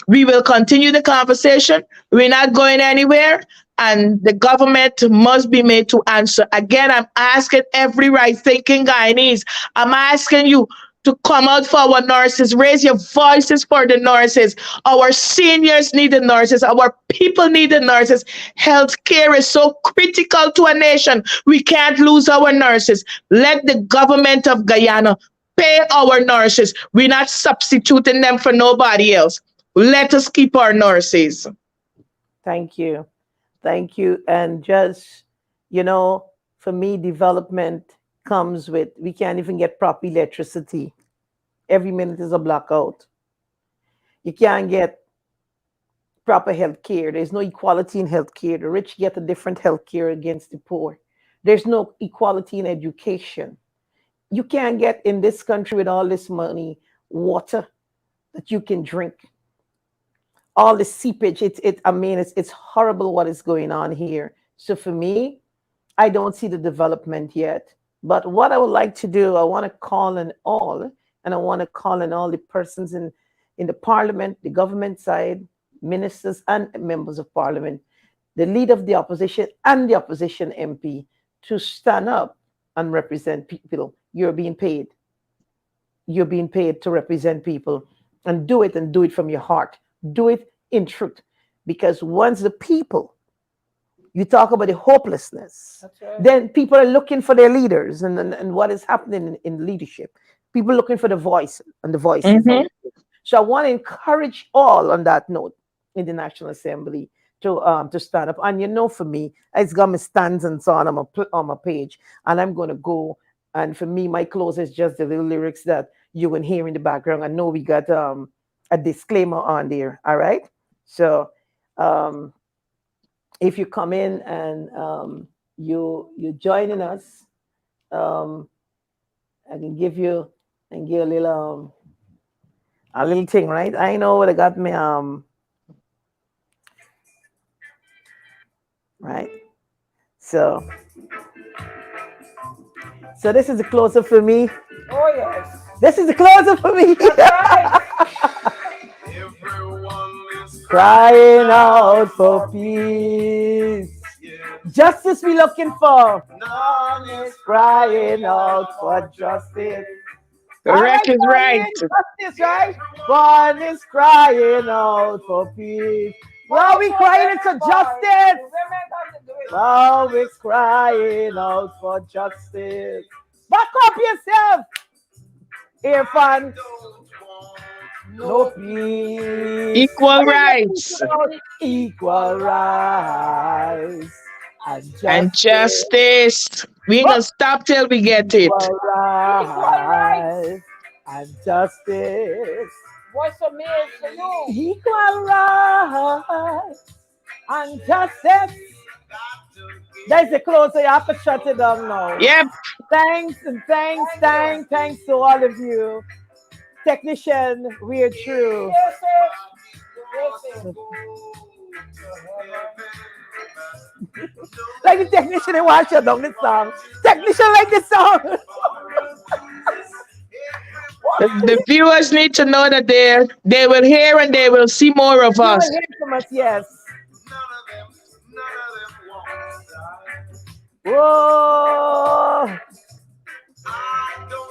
We will continue the conversation. We're not going anywhere. And the government must be made to answer. Again, I'm asking every right-thinking Guyanese. I'm asking you to come out for our nurses. Raise your voices for the nurses. Our seniors need the nurses. Our people need the nurses. Healthcare is so critical to a nation. We can't lose our nurses. Let the government of Guyana pay our nurses. We're not substituting them for nobody else. Let us keep our nurses. Thank you. Thank you. And just, for me, development comes with, we can't even get proper electricity. Every minute is a blackout. You can't get proper health care. There's no equality in health care. The rich get a different health care against the poor. There's no equality in education. You can't get in this country with all this money, water that you can drink. All the seepage, it's horrible what is going on here. So for me, I don't see the development yet. But what I would like to do, I want to call on all, and I want to call on all the persons in the parliament, the government side, ministers and members of parliament, the leader of the opposition and the opposition MP, to stand up and represent people. You're being paid. you're being paid to represent people, and do it from your heart. Do it in truth. Because once the people, you talk about the hopelessness, That's right. then people are looking for their leaders, and what is happening in leadership. People looking for the voice and the voices. Mm-hmm. So I want to encourage all on that note in the National Assembly to stand up. And for me, it's got my stands and so on my page, and I'm going to go. And for me, my close is just the little lyrics that you will hear in the background. I know we got a disclaimer on there. All right. So um, if you come in and you're joining us, um, I can give you and give a little thing, right? I know what I got me right. So this is the closer for me. Oh, yes. This is the closer for me. That's right. Everyone is Crying out for peace. Justice we looking for. none is Crying out for justice. All Correct right, is right. Bonnie, justice, right? One is crying out for peace. Well, we crying for justice. Women got to do it. Wow, we're crying out for justice. Back up yourself. Irfan, don't want no peace. Equal What are you rights thinking about? Equal rights and and justice. justice. We ain't gonna stop till we get it. Equal rights and justice. Voice of me is for you. Equal rights and justice. That's the close, so you have to shut it down now. Yep. Thanks and thanks to all of you. Technician, we're true. Yes, yes. Yes, Like the technician and watch you down this song. Technician like this song. The viewers need to know that they will hear and they will see more of You will us. hear from us, yes. none of them want to die. Whoa. I don't